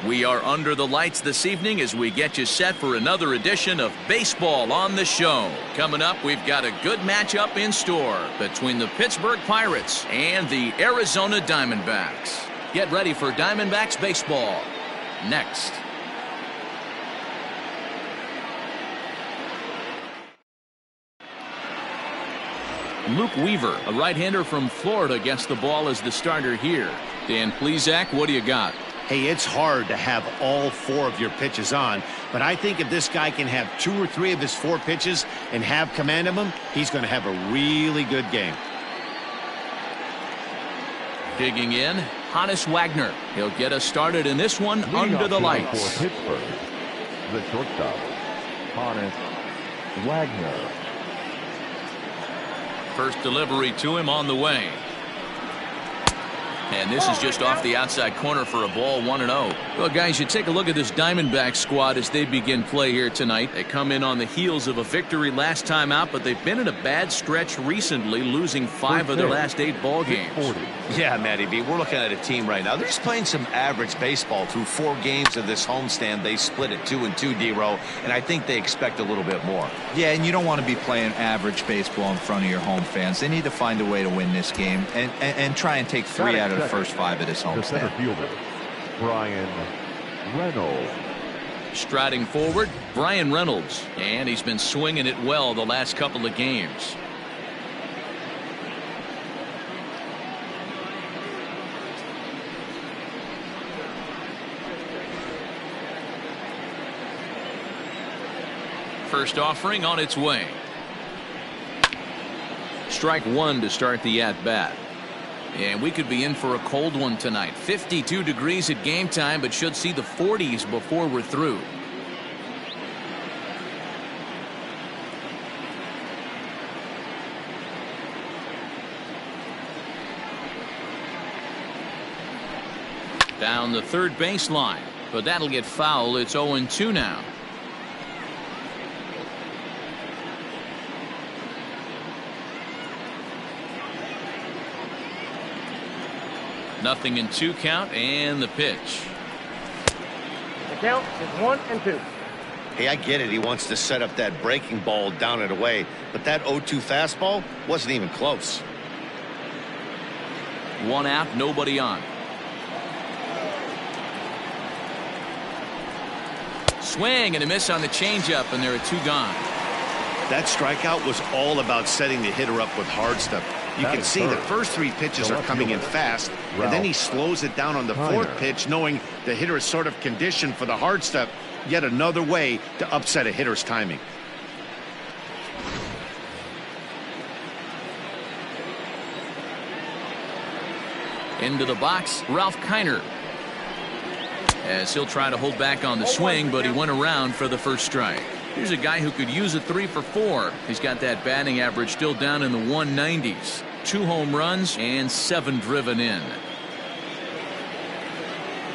We are under the lights this evening as we get you set for another edition of Baseball on the Show. Coming up, we've got a good matchup in store between the Pittsburgh Pirates and the Arizona Diamondbacks. Get ready for Diamondbacks baseball next. Luke Weaver, a right-hander from Florida, gets the ball as the starter here. Dan Plesac, what do you got? Hey, it's hard to have all 4 of your pitches on, but I think if this guy can have 2 or 3 of his 4 pitches and have command of them, he's going to have a really good game. Digging in, Honus Wagner. He'll get us started in this one under the lights. For Pittsburgh, the shortstop, Honus Wagner. First delivery to him on the way. And this is just off the outside corner for a ball, 1-0. Well, guys, you take a look at this Diamondbacks squad as they begin play here tonight. They come in on the heels of a victory last time out, but they've been in a bad stretch recently, losing 5 of their last 8 ball games. Yeah, Matty B, we're looking at a team right now. They're just playing some average baseball through 4 games of this homestand. They split at 2-2, D-Row, and I think they expect a little bit more. Yeah, and you don't want to be playing average baseball in front of your home fans. They need to find a way to win this game and try and take 3 out of the first 5 of this The center homestand. fielder, Brian Reynolds. Striding forward, Brian Reynolds. And he's been swinging it well the last couple of games. First offering on its way. Strike 1 to start the at-bat. And we could be in for a cold one tonight. 52 degrees at game time, but should see the 40s before we're through. Down the third baseline, but that'll get foul. It's 0-2 now. Nothing in 2 count, and the pitch. The count is 1-2. Hey, I get it. He wants to set up that breaking ball down and away, but that 0-2 fastball wasn't even close. 1 out, nobody on. Swing and a miss on the changeup, and there are 2 gone. That strikeout was all about setting the hitter up with hard stuff. You can see the first 3 pitches are coming in fast, and then he slows it down on the 4th pitch, knowing the hitter is sort of conditioned for the hard stuff. Yet another way to upset a hitter's timing. Into the box, Ralph Kiner. As he'll try to hold back on the swing, but he went around for the first strike. Here's a guy who could use a 3 for 4. He's got that batting average still down in the 190s. 2 home runs and 7 driven in.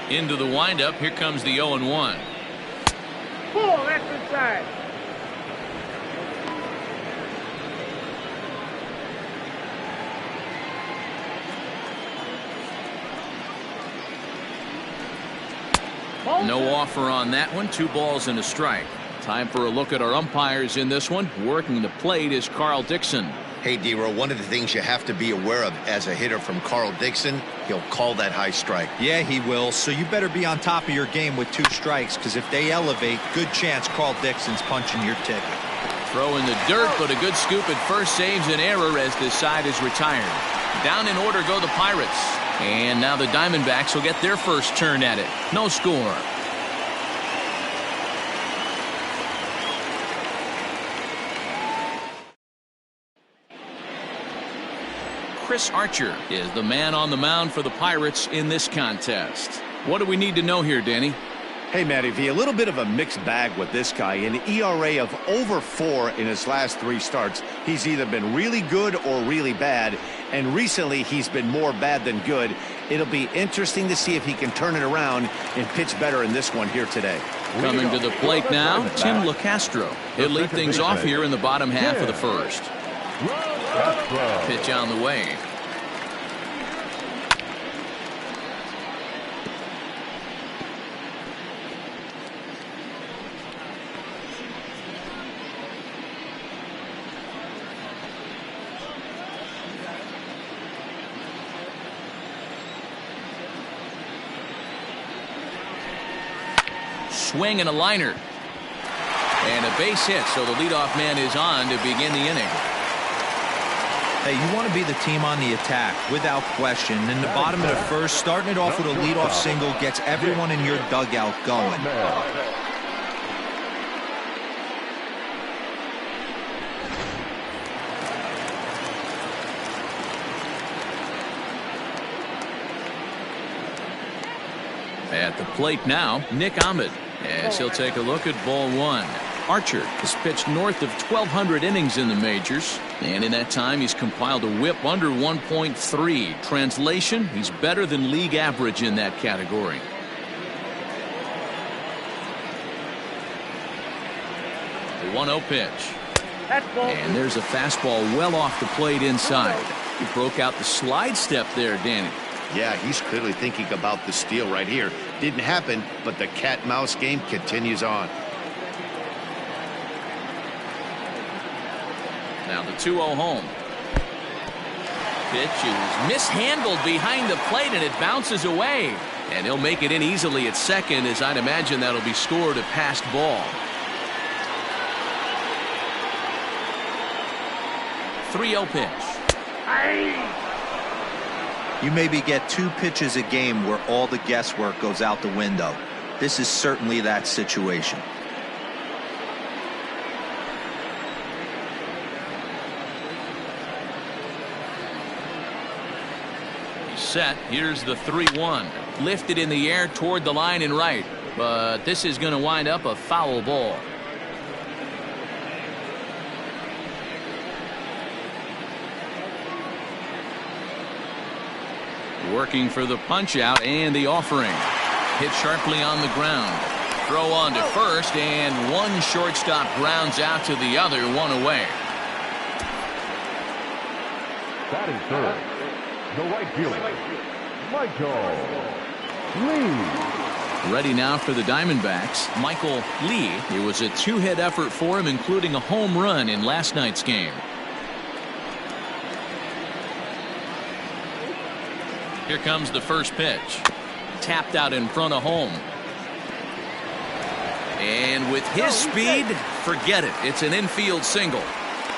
Into the windup. Here comes the 0-1. Pull, that's inside. No offer on that one. 2 balls and a strike. Time for a look at our umpires in this one. Working the plate is Carl Dixon. Hey, D-Row, one of the things you have to be aware of as a hitter from Carl Dixon, he'll call that high strike. Yeah, he will. So you better be on top of your game with 2 strikes, because if they elevate, good chance Carl Dixon's punching your ticket. Throw in the dirt, but a good scoop at first saves an error as this side is retired. Down in order go the Pirates. And now the Diamondbacks will get their first turn at it. No score. Chris Archer is the man on the mound for the Pirates in this contest. What do we need to know here, Danny? Hey, Matty V, a little bit of a mixed bag with this guy. An ERA of over 4 in his last 3 starts. He's either been really good or really bad, and recently he's been more bad than good. It'll be interesting to see if he can turn it around and pitch better in this one here today. Coming to the plate now, Tim LaCastro. He'll lead things off here in the bottom half of the first. Pitch on the way. swing and a liner. And a base hit, so the leadoff man is on to begin the inning. Hey, you want to be the team on the attack, without question. In the bottom of the first, starting it off with a leadoff single gets everyone in your dugout going. At the plate now, Nick Ahmed, as he'll take a look at ball one. Archer has pitched north of 1,200 innings in the majors, and in that time he's compiled a whip under 1.3. Translation, he's better than league average in that category. The 1-0 pitch. And there's a fastball well off the plate inside. He broke out the slide step there, Danny. Yeah, he's clearly thinking about the steal right here. Didn't happen, but the cat-mouse game continues on. Now the 2-0 home. Pitch is mishandled behind the plate, and it bounces away. And he'll make it in easily at second, as I'd imagine that'll be scored a passed ball. 3-0 pitch. You maybe get 2 pitches a game where all the guesswork goes out the window. This is certainly that situation. Set. Here's the 3-1. Lifted in the air toward the line and right, but this is going to wind up a foul ball. Working for the punch out and the offering. Hit sharply on the ground. Throw on to first, and one shortstop grounds out to the other, one away. That is third. The right fielder, Michael Lee. Ready now for the Diamondbacks, Michael Lee. It was a 2-hit effort for him, including a home run in last night's game. Here comes the first pitch. Tapped out in front of home. And with his speed, forget it. It's an infield single.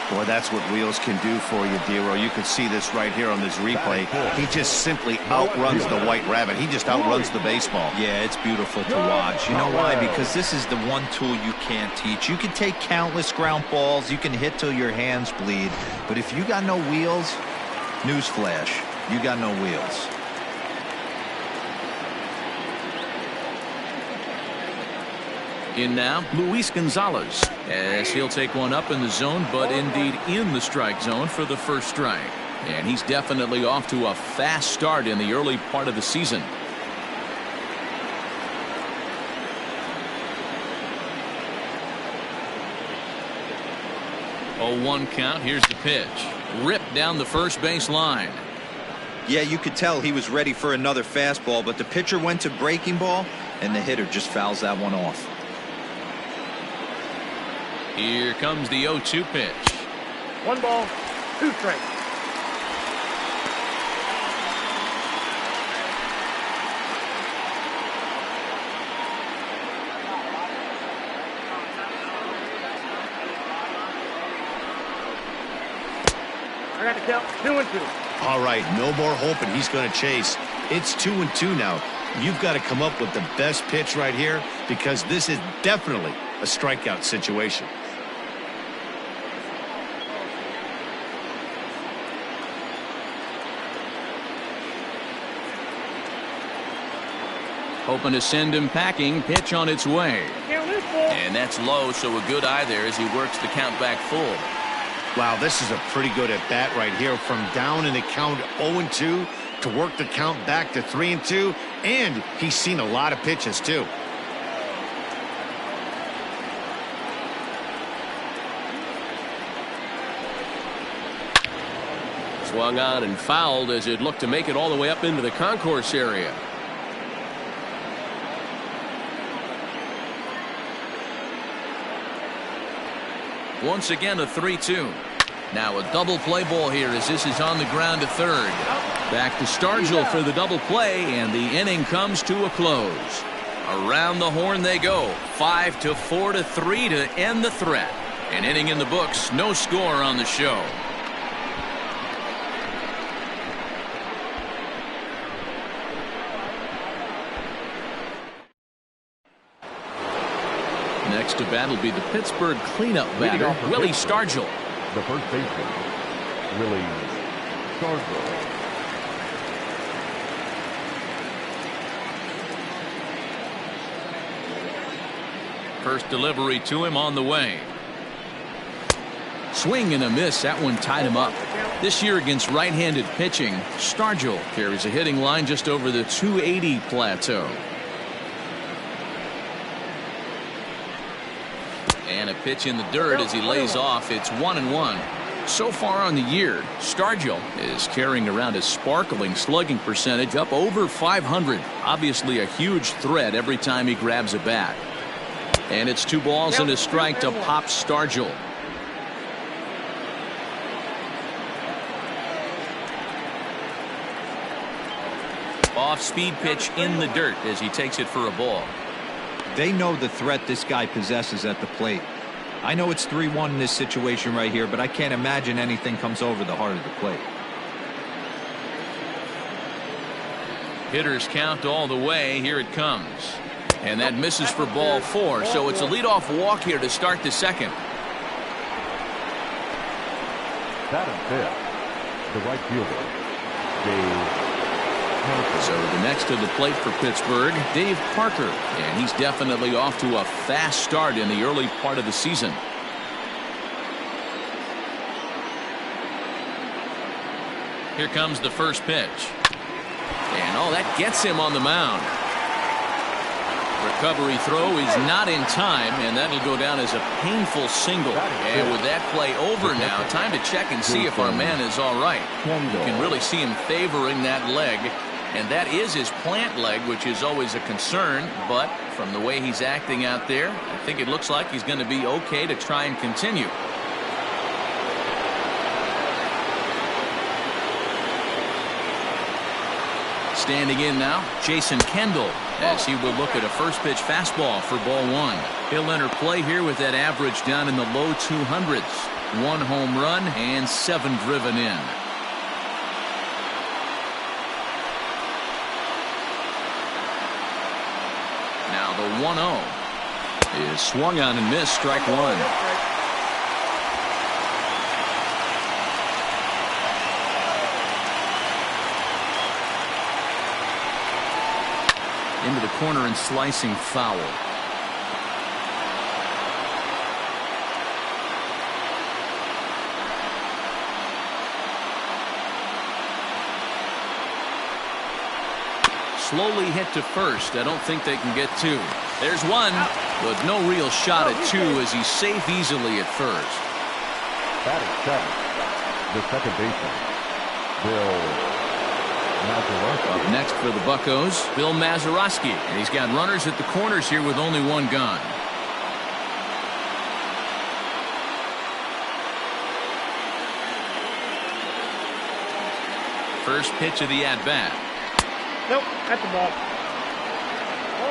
Boy, that's what wheels can do for you, Dero. You could see this right here on this replay. He just simply outruns the white rabbit. He just outruns the baseball. Yeah, it's beautiful to watch. You know why? Because this is the one tool you can't teach. You can take countless ground balls. You can hit till your hands bleed. But if you got no wheels, newsflash, you got no wheels. In now, Luis Gonzalez, as he'll take one up in the zone, but indeed in the strike zone for the first strike. And he's definitely off to a fast start in the early part of the season. Oh, 1 count. Here's the pitch. Ripped down the first base line. Yeah, you could tell he was ready for another fastball, but the pitcher went to breaking ball, and the hitter just fouls that one off. Here comes the 0-2 pitch. 1 ball, 2 strikes. I got the count, 2-2. All right, no more hoping he's going to chase. It's 2-2 now. You've got to come up with the best pitch right here, because this is definitely a strikeout situation. Hoping to send him packing. Pitch on its way. And that's low, so a good eye there as he works the count back full. Wow, this is a pretty good at bat right here. From down in the count 0-2 to work the count back to 3-2. And he's seen a lot of pitches, too. Swung on and fouled as it looked to make it all the way up into the concourse area. Once again, a 3-2. Now a double play ball here as this is on the ground to third. Back to Stargell for the double play, and the inning comes to a close. Around the horn they go. 5-4 to 3 to end the threat. An inning in the books. No score on the show. Next to bat will be the Pittsburgh cleanup batter, Willie Stargell. The first baseman, Willie Stargell. First delivery to him on the way. Swing and a miss. That one tied him up. This year against right-handed pitching, Stargell carries a hitting line just over the 280 plateau. And a pitch in the dirt as he lays off. It's 1-1. So far on the year, Stargell is carrying around a sparkling slugging percentage up over 500. Obviously a huge threat every time he grabs a bat. And it's 2 balls and a strike to Pop Stargell. Off-speed pitch in the dirt as he takes it for a ball. They know the threat this guy possesses at the plate. I know it's 3-1 in this situation right here, but I can't imagine anything comes over the heart of the plate. Hitters count all the way. Here it comes. And that misses for ball 4. So it's a leadoff walk here to start the second. Batting fifth, the right fielder, Dave. So the next to the plate for Pittsburgh, Dave Parker. And he's definitely off to a fast start in the early part of the season. Here comes the first pitch. And oh, that gets him on the mound. Recovery throw is not in time, and that'll go down as a painful single. And with that play over now, time to check and see if our man is all right. You can really see him favoring that leg. And that is his plant leg, which is always a concern. But from the way he's acting out there, I think it looks like he's going to be okay to try and continue. Standing in now, Jason Kendall, as he will look at a first pitch fastball for ball 1. He'll enter play here with that average down in the low 200s. 1 home run and 7 driven in. Now the 1-0 is swung on and missed, strike 1. Into the corner and slicing foul. Slowly hit to first. I don't think they can get 2. There's 1, but no real shot at 2 as he's safe easily at first. Batting seventh, the second baseman, Bill Mazeroski. Up next for the Buccos, Bill Mazeroski. And he's got runners at the corners here with only 1 gone. First pitch of the at-bat. Nope, that's the ball.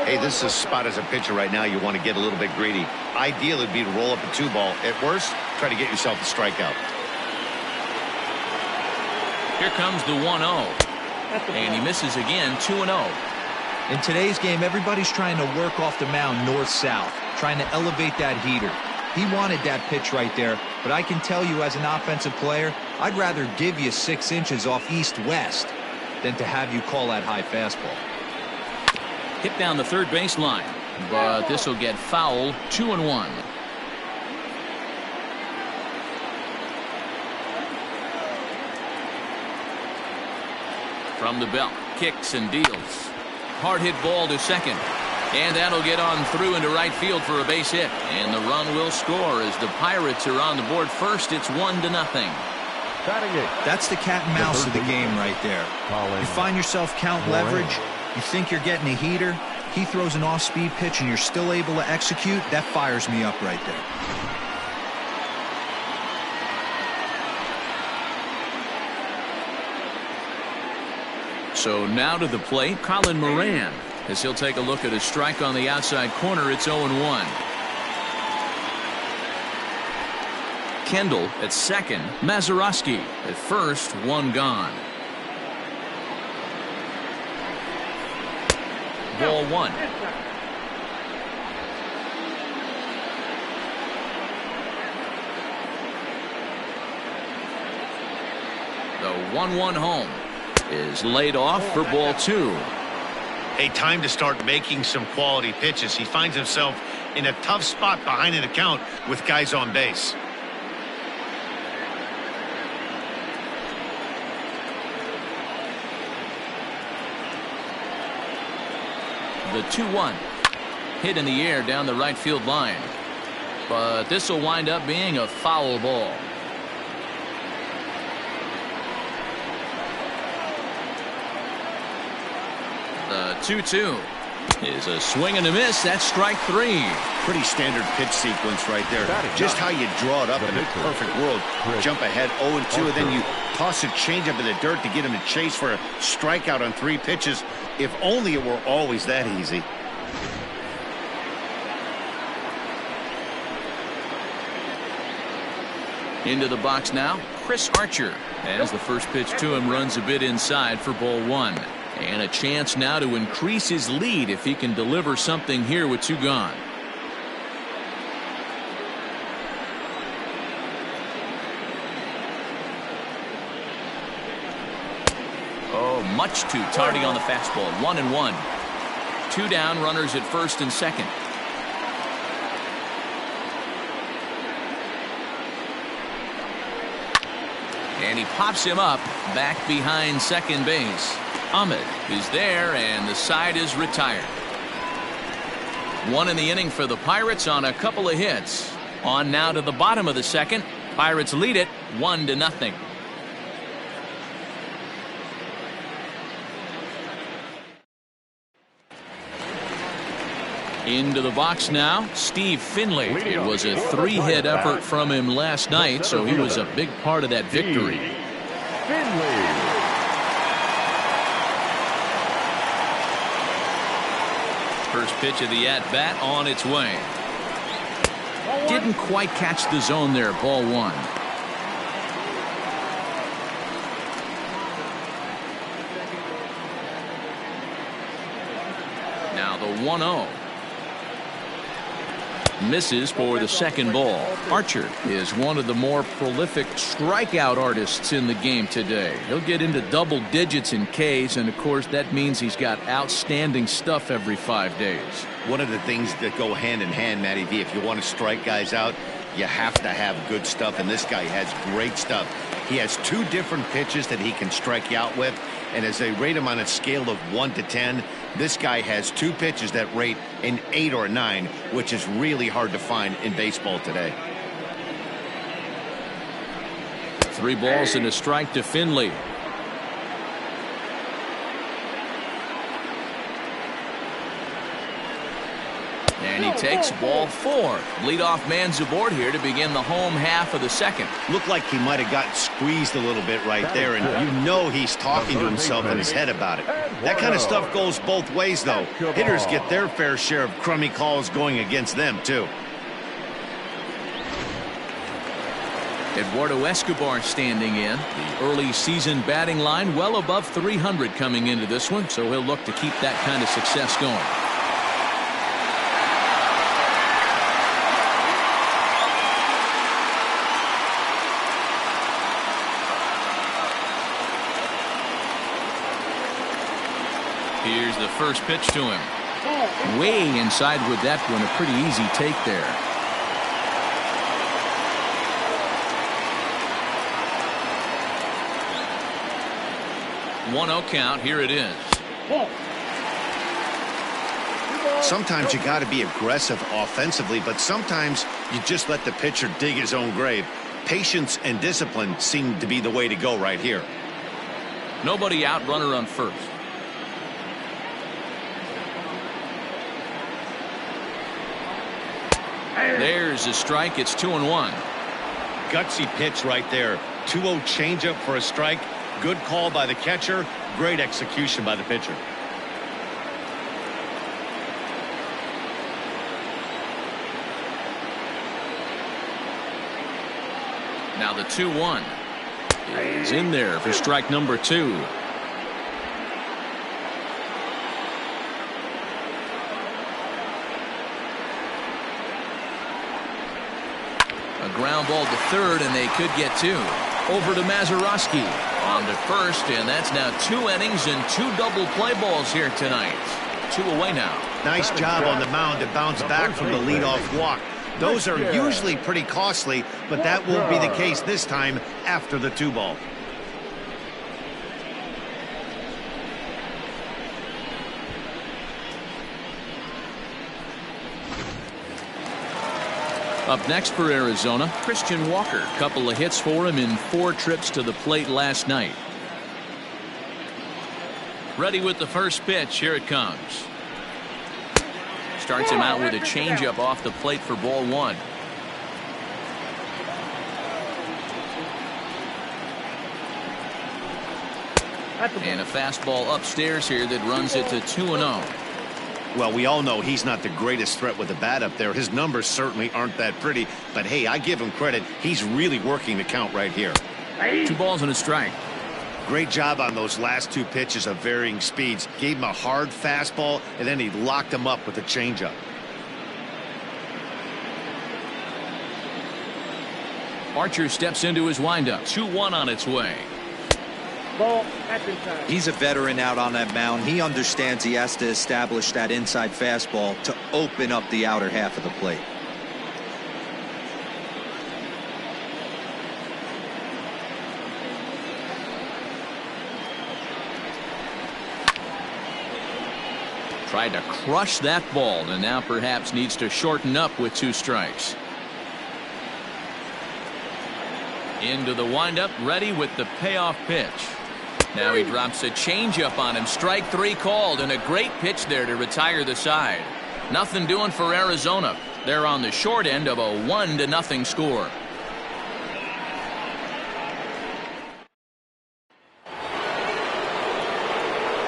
Hey, this is a spot as a pitcher right now. You want to get a little bit greedy. Ideal would be to roll up a 2-ball. At worst, try to get yourself a strikeout. Here comes the 1-0. And he misses again, 2-0. In today's game, everybody's trying to work off the mound north-south, trying to elevate that heater. He wanted that pitch right there, but I can tell you as an offensive player, I'd rather give you 6 inches off east-west than to have you call that high fastball. Hit down the third baseline, but this will get foul. 2-1. From the belt, kicks and deals. Hard hit ball to second. And that'll get on through into right field for a base hit. And the run will score as the Pirates are on the board first. It's 1-0. That's the cat and mouse of the game right there. You find yourself count leverage. You think you're getting a heater. He throws an off-speed pitch and you're still able to execute. That fires me up right there. So now to the plate, Colin Moran. as he'll take a look at a strike on the outside corner. It's 0-1. Kendall at second. Mazeroski at first. One gone. Ball one. The 1-1 home is laid off for ball two. A time to start making some quality pitches. He finds himself in a tough spot behind an account with guys on base. The 2-1 hit in the air down the right field line, but this will wind up being a foul ball. The 2-2 is a swing and a miss. That's strike three. Pretty standard pitch sequence right there. Just how you draw it up in a perfect world. Jump ahead 0-2, and then you toss a changeup in the dirt to get him to chase for a strikeout on 3 pitches. If only it were always that easy. Into the box now, Chris Archer, as the first pitch to him runs a bit inside for ball one. And a chance now to increase his lead if he can deliver something here with 2 gone. Oh, much too tardy on the fastball. 1-1. 2 down, runners at first and second. And he pops him up back behind second base. Ahmed is there, and the side is retired. 1 in the inning for the Pirates on a couple of hits. On now to the bottom of the second. Pirates lead it 1-0. Into the box now, Steve Finley. It was a 3-hit effort from him last night, so he was a big part of that victory. Finley. First pitch of the at-bat on its way. Didn't quite catch the zone there. Ball one. Now the 1-0. Misses for the second ball. Archer is one of the more prolific strikeout artists in the game today. He'll get into double digits in Ks, and of course that means he's got outstanding stuff every 5 days. One of the things that go hand in hand, Matty V, if you want to strike guys out, you have to have good stuff, and this guy has great stuff. He has 2 different pitches that he can strike you out with, and as they rate him on a scale of 1 to 10, this guy has 2 pitches that rate an 8 or a 9, which is really hard to find in baseball today. 3 balls and a strike to Finley. And he takes ball 4. Leadoff man's aboard here to begin the home half of the second. Looked like he might have gotten squeezed a little bit right there, and you know he's talking to himself in his head about it. That kind of stuff goes both ways, though. Hitters get their fair share of crummy calls going against them, too. Eduardo Escobar standing in. The early season batting line well above 300 coming into this one, so he'll look to keep that kind of success going. Here's the first pitch to him. Way inside with that one. A pretty easy take there. 1-0 count. Here it is. Sometimes you got to be aggressive offensively, but sometimes you just let the pitcher dig his own grave. Patience and discipline seem to be the way to go right here. Nobody out, runner on first. There's a strike. It's 2-1. Gutsy pitch right there. 2-0 changeup for a strike. Good call by the catcher. Great execution by the pitcher. Now the 2-1 is in there for strike number 2. A ground ball to third, and they could get 2. Over to Mazeroski on to first, and that's now 2 innings and 2 double play balls here tonight. 2 away now. Nice job on the mound to bounce back from the leadoff walk. Those are usually pretty costly, but that won't be the case this time after the 2-ball. Up next for Arizona, Christian Walker. Couple of hits for him in 4 trips to the plate last night. Ready with the first pitch. Here it comes. Starts him out with a changeup off the plate for ball 1. And a fastball upstairs here that runs it to 2-0. Well, we all know he's not the greatest threat with the bat up there. His numbers certainly aren't that pretty, but hey, I give him credit. He's really working the count right here. 2 balls and a strike. Great job on those last 2 pitches of varying speeds. Gave him a hard fastball, and then he locked him up with a changeup. Archer steps into his windup. 2-1 on its way. Ball, that's inside. He's a veteran out on that mound. He understands he has to establish that inside fastball to open up the outer half of the plate. Tried to crush that ball, and now perhaps needs to shorten up with 2 strikes. Into the windup, ready with the payoff pitch. Now he drops a changeup on him. Strike 3 called, and a great pitch there to retire the side. Nothing doing for Arizona. They're on the short end of a 1-0 score.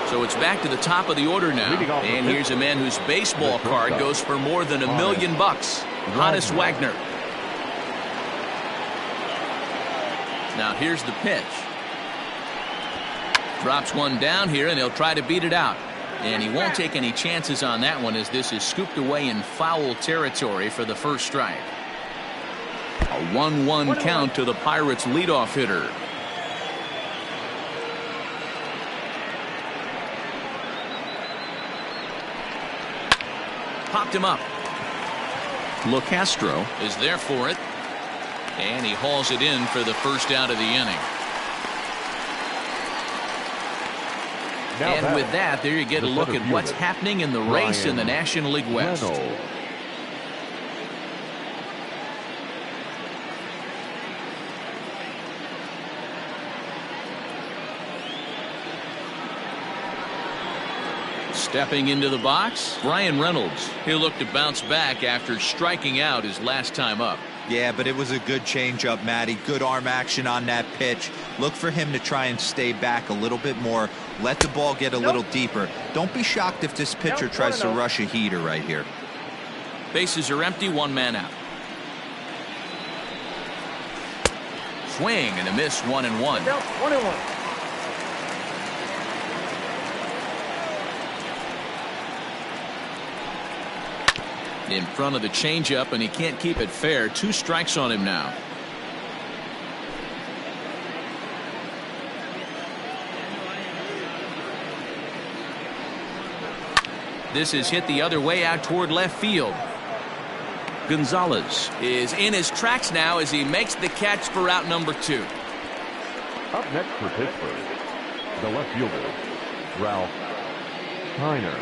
So it's back to the top of the order now. And here's a man whose baseball card goes for more than $1 million. Honus Wagner. Now here's the pitch. Drops one down here, and he'll try to beat it out. And he won't take any chances on that one, as this is scooped away in foul territory for the first strike. A 1-1 count to the Pirates' leadoff hitter. Popped him up. LeCastro is there for it. And he hauls it in for the first out of the inning. And with that, there you get a look at what's happening in the race in the National League West. Stepping into the box, Brian Reynolds. He'll look to bounce back after striking out his last time up. Yeah, but it was a good changeup, Matty. Good arm action on that pitch. Look for him to try and stay back a little bit more. Let the ball get a little deeper. Don't be shocked if this pitcher tries to rush a heater right here. Bases are empty, 1 man out. Swing and a miss, 1-1. 1-1. In front of the changeup, and he can't keep it fair. 2 strikes on him now. This is hit the other way out toward left field. Gonzalez is in his tracks now as he makes the catch for out number 2. Up next for Pittsburgh, the left fielder, Ralph Kiner.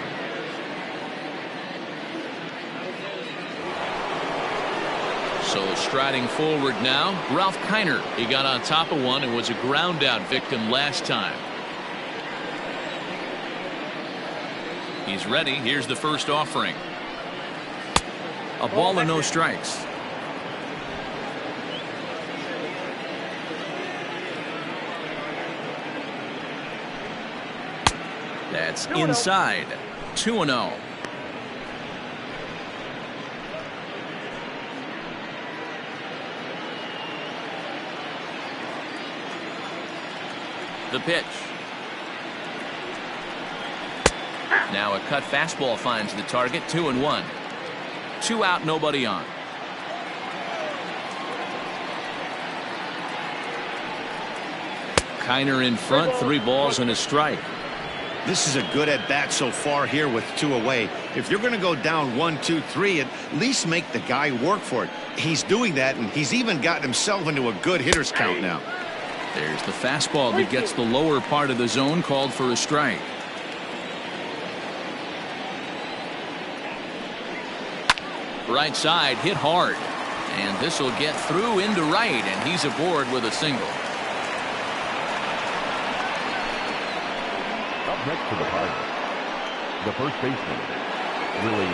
So striding forward now, Ralph Kiner. He got on top of one and was a ground out victim last time. He's ready. Here's the first offering. A ball and no strikes. That's inside. 2-0. The pitch. Now a cut fastball finds the target. 2-1. 2 out, nobody on. Kiner in front, 3 balls and a strike. This is a good at bat so far here with 2 away. If you're going to go down 1, 2, 3, at least make the guy work for it. He's doing that, and he's even gotten himself into a good hitter's count now. There's the fastball that gets the lower part of the zone, called for a strike. Right side hit hard, and this will get through into right, and he's aboard with a single. Up next to the Pirates, the first baseman, Willie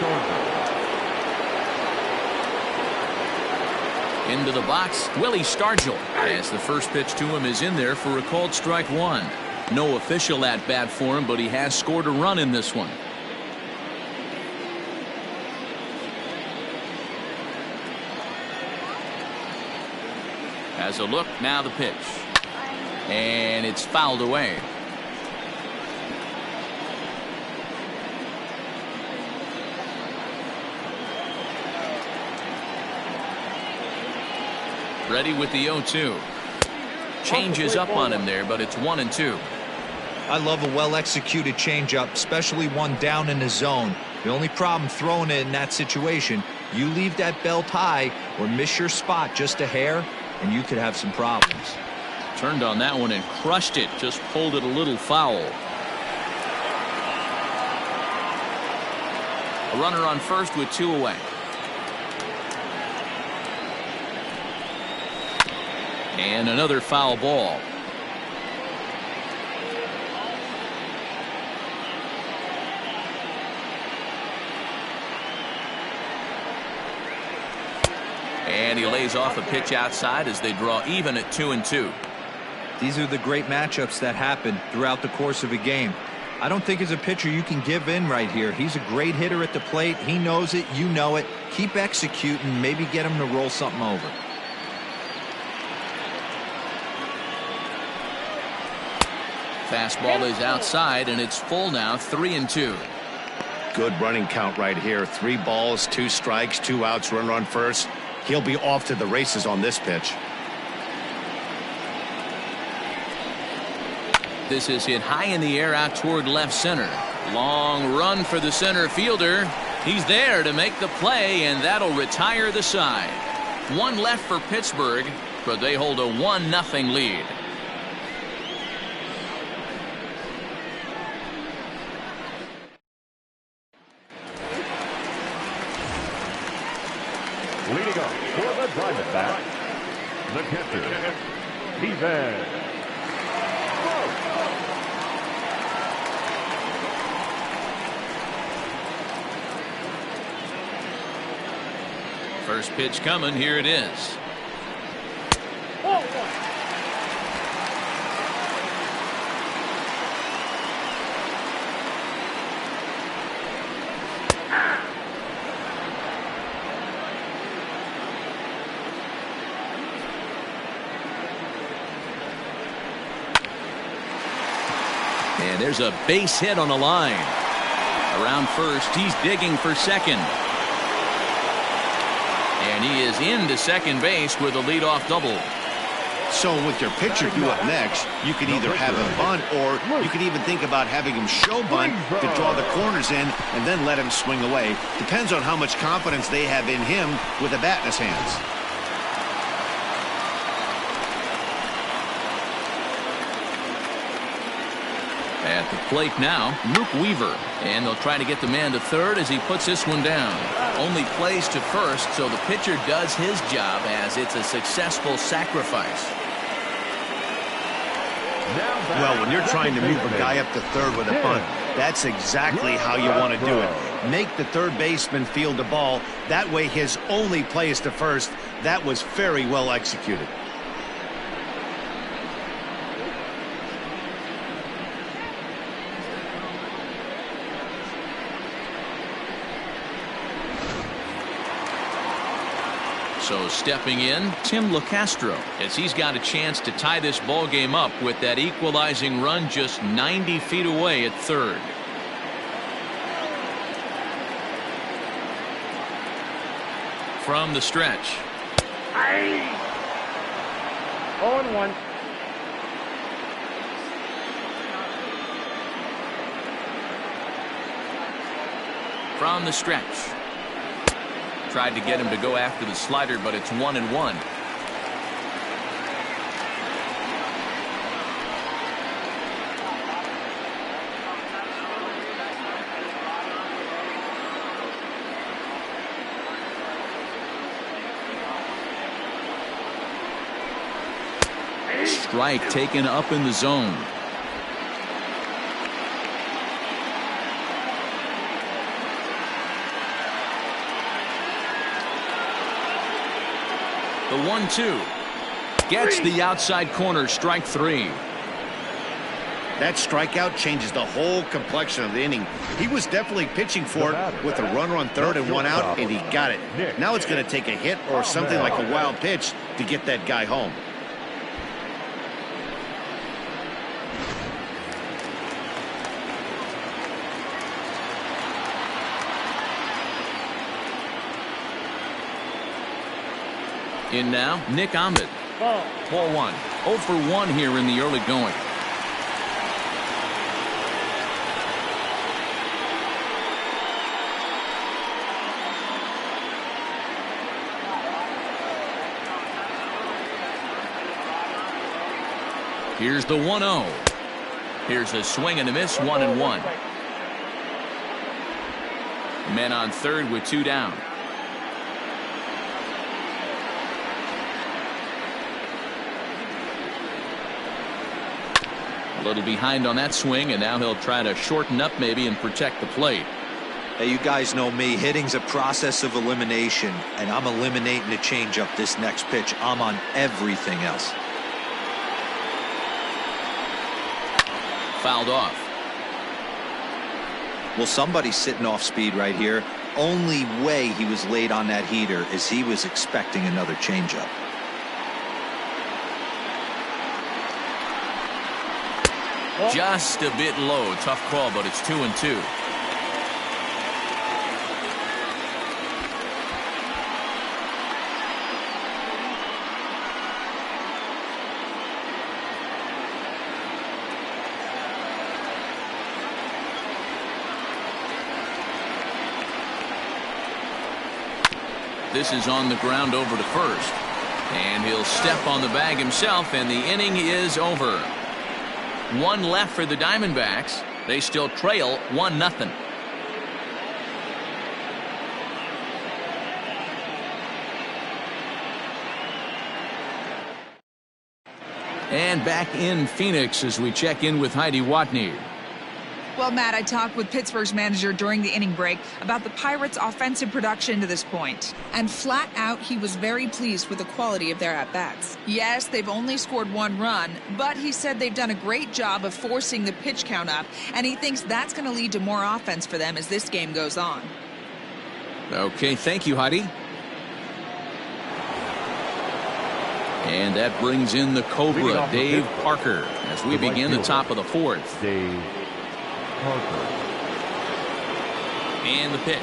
Stargell. Into the box, Willie Stargell, as the first pitch to him is in there for a called strike 1. No official at bat for him, but he has scored a run in this one. Has a look, now the pitch. And it's fouled away. Ready with the 0-2. Changes up on him there, but it's 1-2. I love a well-executed changeup, especially one down in the zone. The only problem throwing it in that situation, you leave that belt high or miss your spot just a hair, and you could have some problems. Turned on that one and crushed it. Just pulled it a little foul. A runner on first with 2 away. And another foul ball. And he lays off a pitch outside as they draw even at 2-2. These are the great matchups that happen throughout the course of a game. I don't think as a pitcher you can give in right here. He's a great hitter at the plate. He knows it. You know it. Keep executing. Maybe get him to roll something over. Fastball is outside, and it's full now, 3-2. Good running count right here. 3 balls, 2 strikes, 2 outs, runner on first. He'll be off to the races on this pitch. This is hit high in the air out toward left center. Long run for the center fielder. He's there to make the play, and that'll retire the side. 1 left for Pittsburgh, but they hold a 1-0 lead. Leading up for the Diamondbacks, the catcher, Steven. First pitch coming, here it is. And there's a base hit on the line. Around first, he's digging for second. And he is into second base with a leadoff double. So with your pitcher due up next, you can either have him bunt, or you could even think about having him show bunt to draw the corners in and then let him swing away. Depends on how much confidence they have in him with a bat in his hands. At the plate now, Luke Weaver. And they'll try to get the man to third as he puts this one down. Only plays to first, so the pitcher does his job as it's a successful sacrifice. Well, when you're trying to move a guy up to third with a bunt, that's exactly how you want to do it. Make the third baseman field the ball. That way his only play is to first. That was very well executed. So stepping in, Tim LeCastro, as he's got a chance to tie this ball game up with that equalizing run just 90 feet away at third. From the stretch. 0-1. From the stretch. Tried to get him to go after the slider, but it's 1-1. Strike taken up in the zone. The 1-2 gets the outside corner, strike 3. That strikeout changes the whole complexion of the inning. He was definitely pitching for it with a runner on third and one out, and he got it. Now it's going to take a hit or something like a wild pitch to get that guy home. In now, Nick Ahmed. Ball 1. 0 for 1 here in the early going. Here's the 1-0. Here's a swing and a miss, 1-1. Men on third with 2 down. A little behind on that swing, and now he'll try to shorten up maybe and protect the plate. Hey, you guys know me. Hitting's a process of elimination, and I'm eliminating the changeup this next pitch. I'm on everything else. Fouled off. Well, somebody's sitting off speed right here. Only way he was late on that heater is he was expecting another changeup. Just a bit low. Tough call, but it's 2-2. This is on the ground over to first. And he'll step on the bag himself, and the inning is over. 1 left for the Diamondbacks. They still trail 1-0. And back in Phoenix as we check in with Heidi Watney. Well, Matt, I talked with Pittsburgh's manager during the inning break about the Pirates' offensive production to this point. And flat out, he was very pleased with the quality of their at-bats. Yes, they've only scored 1 run, but he said they've done a great job of forcing the pitch count up, and he thinks that's going to lead to more offense for them as this game goes on. Okay, thank you, Heidi. And that brings in the Cobra, Dave Parker, as we begin the top of the 4th. Dave Parker. And the pitch.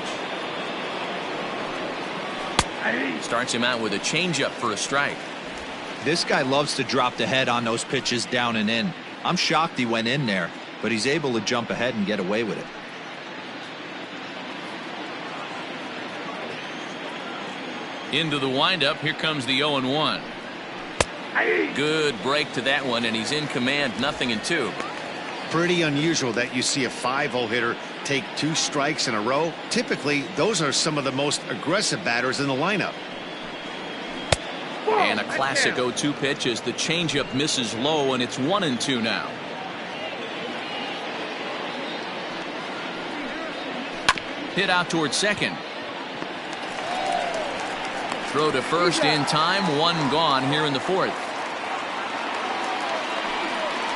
Starts him out with a changeup for a strike. This guy loves to drop the head on those pitches down and in. I'm shocked he went in there, but he's able to jump ahead and get away with it. Into the windup. Here comes the 0-1. Good break to that one, and he's in command, 0-2. Pretty unusual that you see a 5-hole hitter take 2 strikes in a row. Typically, those are some of the most aggressive batters in the lineup. And a classic 0-2 pitch as the changeup misses low, and it's 1-2 now. Hit out towards second. Throw to first in time. 1 gone here in the 4th.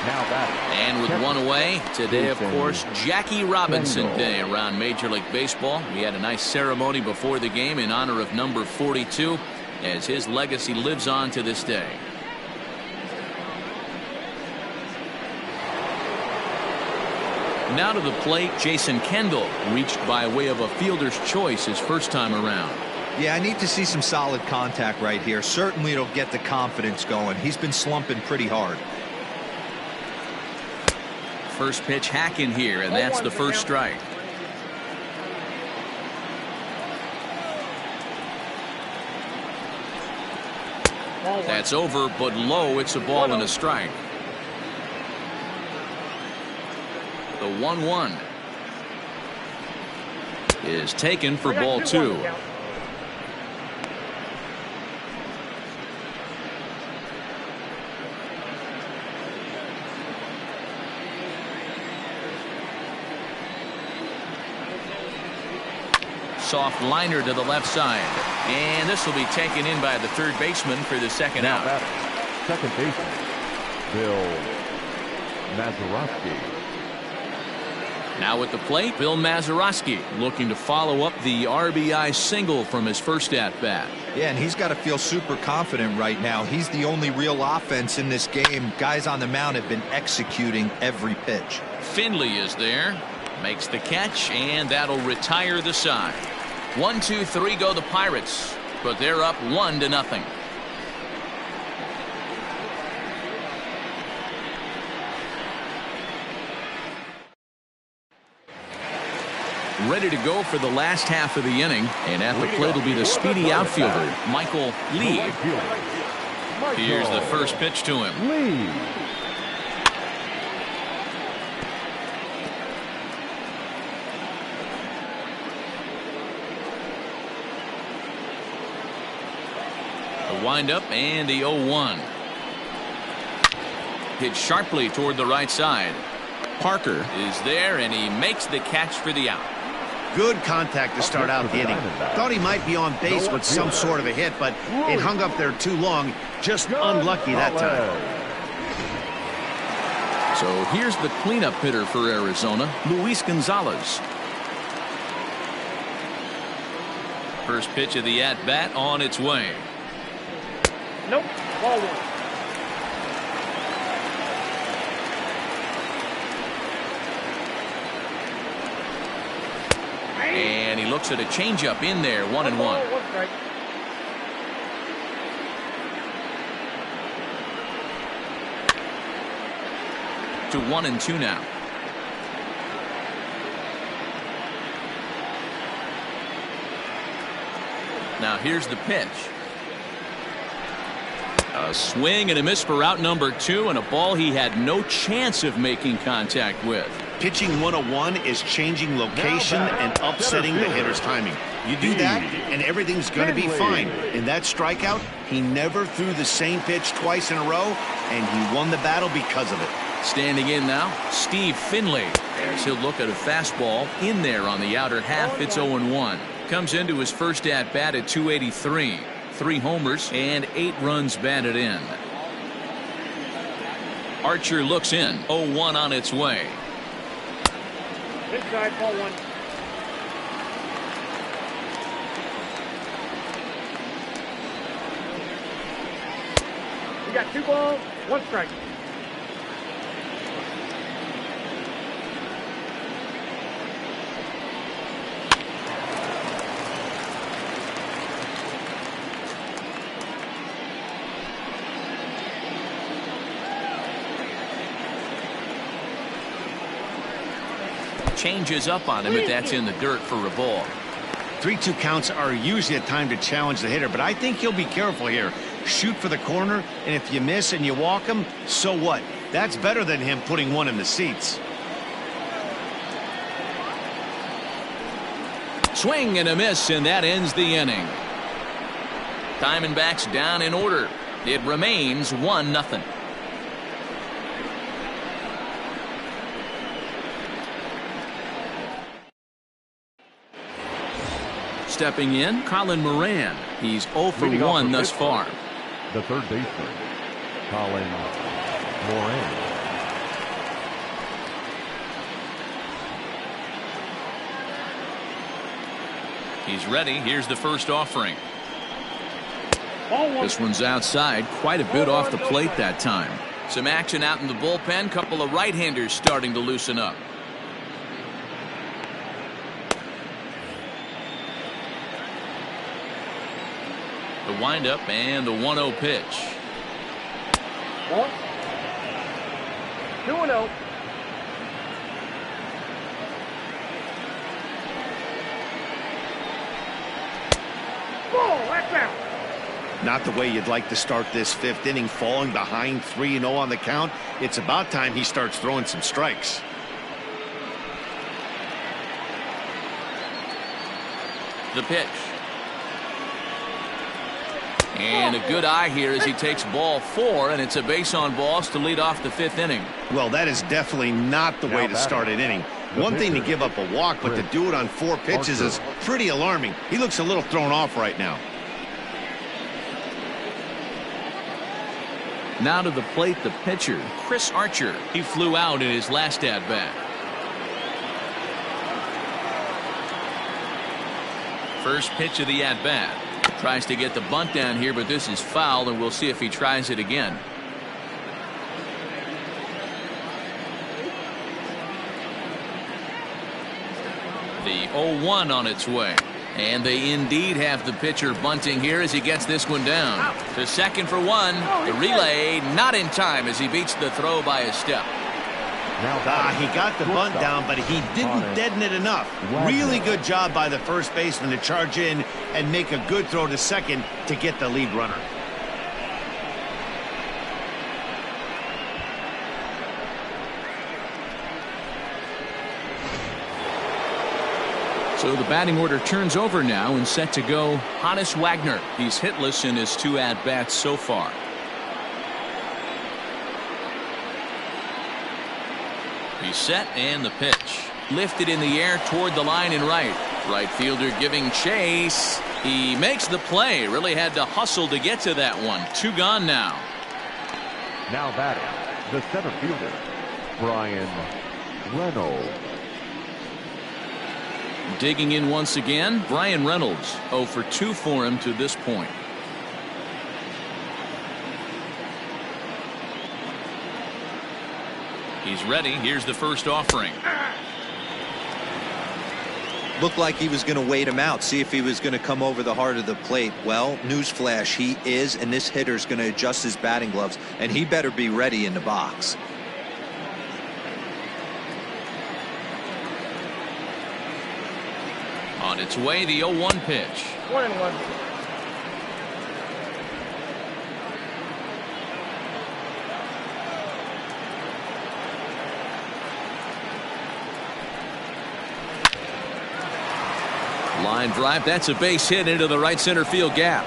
And with 1 away, today, of course, Jackie Robinson Day around Major League Baseball. We had a nice ceremony before the game in honor of number 42. as his legacy lives on to this day. Now to the plate, Jason Kendall, reached by way of a fielder's choice his first time around. Yeah, I need to see some solid contact right here. Certainly it'll get the confidence going. He's been slumping pretty hard. First pitch hacking here, and that's the first strike. That's over, but low. It's a ball and a strike. The 1-1 is taken for ball 2. Soft liner to the left side, and this will be taken in by the third baseman for the second Now out. batting, second baseman, Bill Mazeroski. Now at the plate, Bill Mazeroski looking to follow up the RBI single from his first at bat. Yeah, and he's got to feel super confident right now. He's the only real offense in this game. Guys on the mound have been executing every pitch. Finley is there, makes the catch, and that'll retire the side. 1, 2, 3 go the Pirates, but they're up 1-0. Ready to go for the last half of the inning, and at the plate will be the speedy outfielder, Michael Lee. Here's the first pitch to him. Lee. The windup and the 0-1. Hit sharply toward the right side. Parker is there, and he makes the catch for the out. Good contact to start out the inning. Thought he might be on base with some sort of a hit, but it hung up there too long. Just unlucky that time. So here's the cleanup hitter for Arizona, Luis Gonzalez. First pitch of the at-bat on its way. Nope. Ball 1. And he looks at a changeup in there, 1-1. One strike. To 1-2 now. Now here's the pitch. A swing and a miss for out number 2, and a ball he had no chance of making contact with. Pitching 101 is changing location and upsetting the hitter's timing. You do that, and everything's going to be fine. In that strikeout, he never threw the same pitch twice in a row, and he won the battle because of it. Standing in now, Steve Finley. As he'll look at a fastball in there on the outer half. It's 0-1. Comes into his first at bat at 283. 3 homers and 8 runs batted in. Archer looks in. 0-1 on its way. Inside, ball 1. We got 2 balls, 1 strike. Changes up on him if that's in the dirt for a ball. 3-2 counts are usually a time to challenge the hitter, but I think he'll be careful here. Shoot for the corner, and if you miss and you walk him, so what? That's better than him putting one in the seats. Swing and a miss, and that ends the inning. Diamondbacks down in order. It remains 1-0. Stepping in, Colin Moran. He's 0 for 1 thus far. The third baseman, Colin Moran. He's ready. Here's the first offering. This one's outside, quite a bit off the plate that time. Some action out in the bullpen. Couple of right-handers starting to loosen up. The windup and the 1-0 pitch. 1, 2-0. Ball, that's out. Not the way you'd like to start this fifth inning, falling behind 3-0 on the count. It's about time he starts throwing some strikes. The pitch. And a good eye here as he takes ball 4, and it's a base on balls to lead off the 5th inning. Well, that is definitely not the way to start an inning. One thing to give up a walk, but to do it on 4 pitches is pretty alarming. He looks a little thrown off right now. Now to the plate, the pitcher, Chris Archer. He flew out in his last at-bat. First pitch of the at-bat. Tries to get the bunt down here, but this is foul, and we'll see if he tries it again. The 0-1 on its way. And they indeed have the pitcher bunting here as he gets this one down. To second for 1. The relay not in time as he beats the throw by a step. He got the bunt down, but he didn't deaden it enough. Really good job by the first baseman to charge in and make a good throw to second to get the lead runner. So the batting order turns over now and set to go Hannes Wagner. He's hitless in his 2 at-bats so far. He's set, and the pitch. Lifted in the air toward the line and right. Right fielder giving chase. He makes the play. Really had to hustle to get to that one. 2 gone now. Now batting, the center fielder, Brian Reynolds. Digging in once again, Brian Reynolds. 0 for 2 for him to this point. He's ready. Here's the first offering. Looked like he was going to wait him out, see if he was going to come over the heart of the plate. Well, newsflash, he is, and this hitter's going to adjust his batting gloves, and he better be ready in the box. On its way, the 0-1 pitch. 1-1. Line drive. That's a base hit into the right center field gap.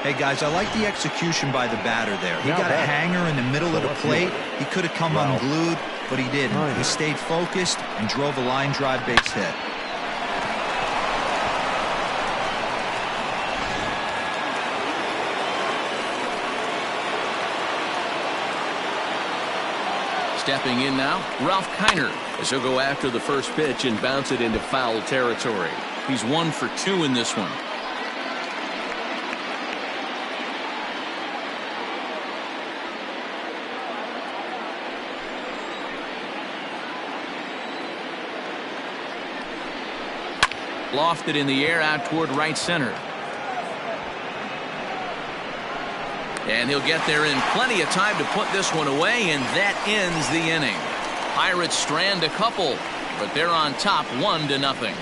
Hey guys, I like the execution by the batter there. He got a hanger in the middle of the plate. He could have come unglued, but he didn't. He stayed focused and drove a line drive base hit. Stepping in now, Ralph Kiner, as he'll go after the first pitch and bounce it into foul territory. He's 1 for 2 in this one. Lofted in the air out toward right center. And he'll get there in plenty of time to put this one away, and that ends the inning. Pirates strand a couple, but they're on top 1-0.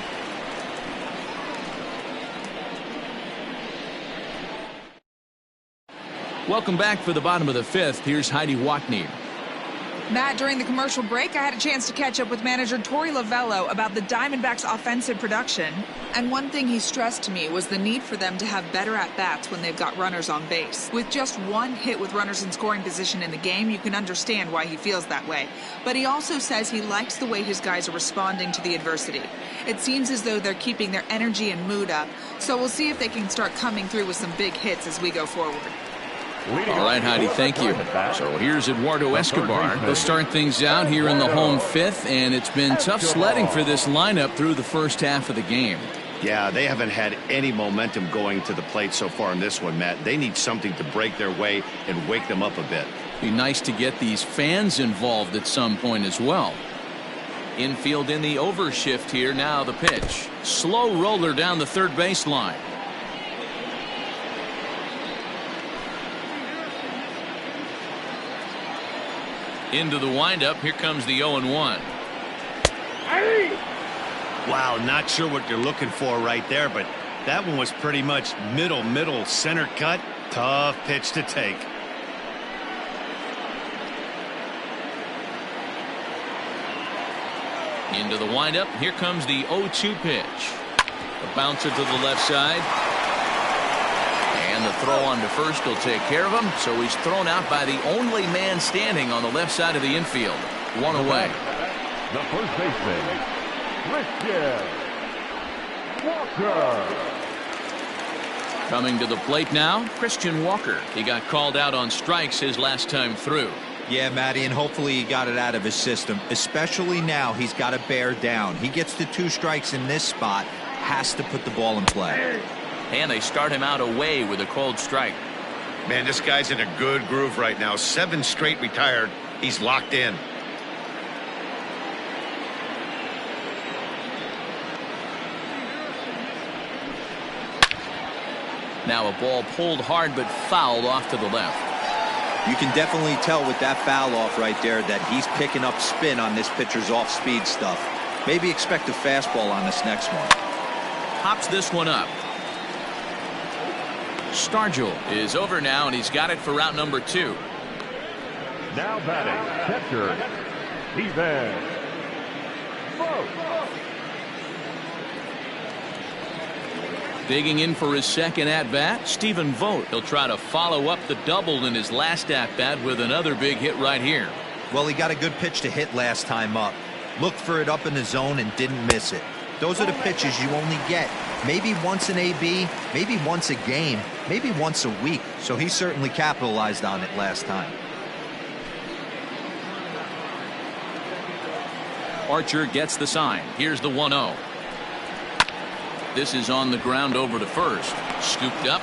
Welcome back for the bottom of the 5th. Here's Heidi Watney. Matt, during the commercial break, I had a chance to catch up with manager Torey Lovello about the Diamondbacks' offensive production. And one thing he stressed to me was the need for them to have better at-bats when they've got runners on base. With just 1 hit with runners in scoring position in the game, you can understand why he feels that way. But he also says he likes the way his guys are responding to the adversity. It seems as though they're keeping their energy and mood up. So we'll see if they can start coming through with some big hits as we go forward. All right, Heidi, thank you. So here's Eduardo Escobar. They'll start things out here in the home 5th, and it's been tough sledding for this lineup through the first half of the game. Yeah, they haven't had any momentum going to the plate so far in this one, Matt. They need something to break their way and wake them up a bit. Be nice to get these fans involved at some point as well. Infield in the overshift here. Now the pitch. Slow roller down the third baseline. Into the windup. Here comes the 0-1. Wow, not sure what you're looking for right there, but that one was pretty much middle center cut. Tough pitch to take. Into the windup. Here comes the 0-2 pitch. The bouncer to the left side. And the throw on to first will take care of him. So he's thrown out by the only man standing on the left side of the infield. One away. The first baseman, Christian Walker. Coming to the plate now, Christian Walker. He got called out on strikes his last time through. Yeah, Matty, and hopefully he got it out of his system. Especially now, he's got to bear down. He gets the 2 strikes in this spot, has to put the ball in play. And they start him out away with a called strike. Man, this guy's in a good groove right now. 7 straight retired. He's locked in. Now a ball pulled hard but fouled off to the left. You can definitely tell with that foul off right there that he's picking up spin on this pitcher's off-speed stuff. Maybe expect a fastball on this next one. Pops this one up. Stargell is over now, and he's got it for route number 2. Now batting, catcher, Steven Vogt. Digging in for his second at-bat, Stephen Vogt. He'll try to follow up the double in his last at-bat with another big hit right here. Well, he got a good pitch to hit last time up. Looked for it up in the zone and didn't miss it. Those are the pitches you only get maybe once in AB, maybe once a game, maybe once a week. So he certainly capitalized on it last time. Archer gets the sign. Here's the 1-0. This is on the ground over to first. Scooped up.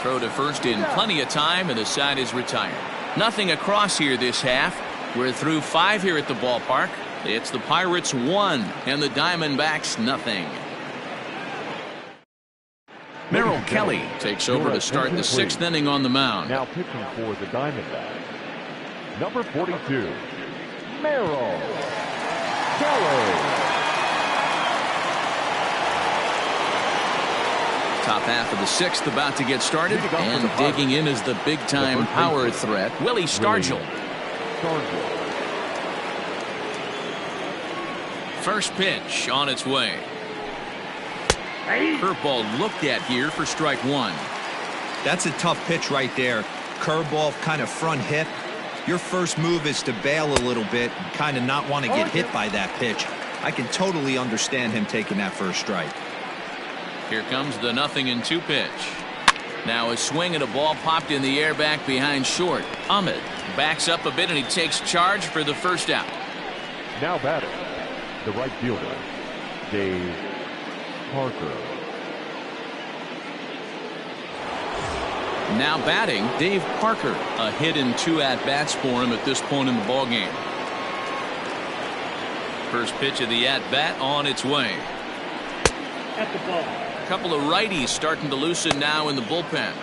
Throw to first in plenty of time, and the side is retired. Nothing across here this half. We're through 5 here at the ballpark. It's the Pirates 1 and the Diamondbacks nothing. Merrill Kelly takes over to start the 6th inning on the mound. Now pitching for the Diamondbacks, number 42, Merrill Kelly. Top half of the 6th about to get started, and digging in is the big-time power threat, Willie Stargell. First pitch on its way. Curveball looked at here for strike 1. That's a tough pitch right there. Curveball, kind of front hip. Your first move is to bail a little bit and kind of not want to get hit by that pitch. I can totally understand him taking that first strike. Here comes the 0-2 pitch. Now a swing and a ball popped in the air back behind short. Ahmed backs up a bit and he takes charge for the first out. Now batting, the right fielder, Dave Parker. Now batting, Dave Parker. A hit in 2 at-bats for him at this point in the ballgame. First pitch of the at-bat on its way. At the ball. A couple of righties starting to loosen now in the bullpen.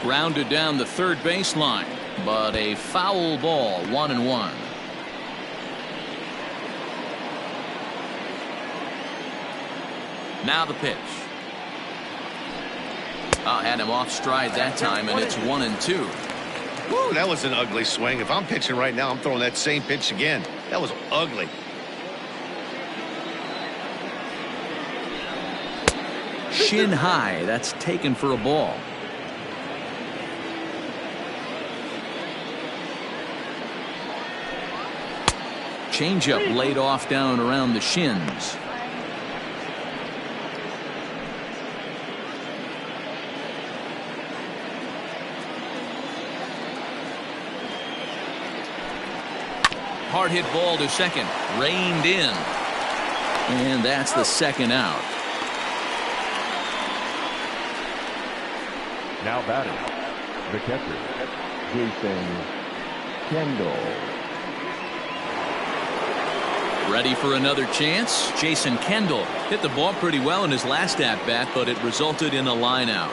Grounded down the third baseline, but a foul ball, 1-1. Now the pitch. Had him off stride that time, and it's 1-2. Woo, that was an ugly swing. If I'm pitching right now, I'm throwing that same pitch again. That was ugly. Shin high. That's taken for a ball. Changeup laid off down around the shins. hard hit ball to second. Reined in. And that's the second out. Now batting, the catcher, Jason Kendall. Ready for another chance? Jason Kendall hit the ball pretty well in his last at-bat, but it resulted in a line out.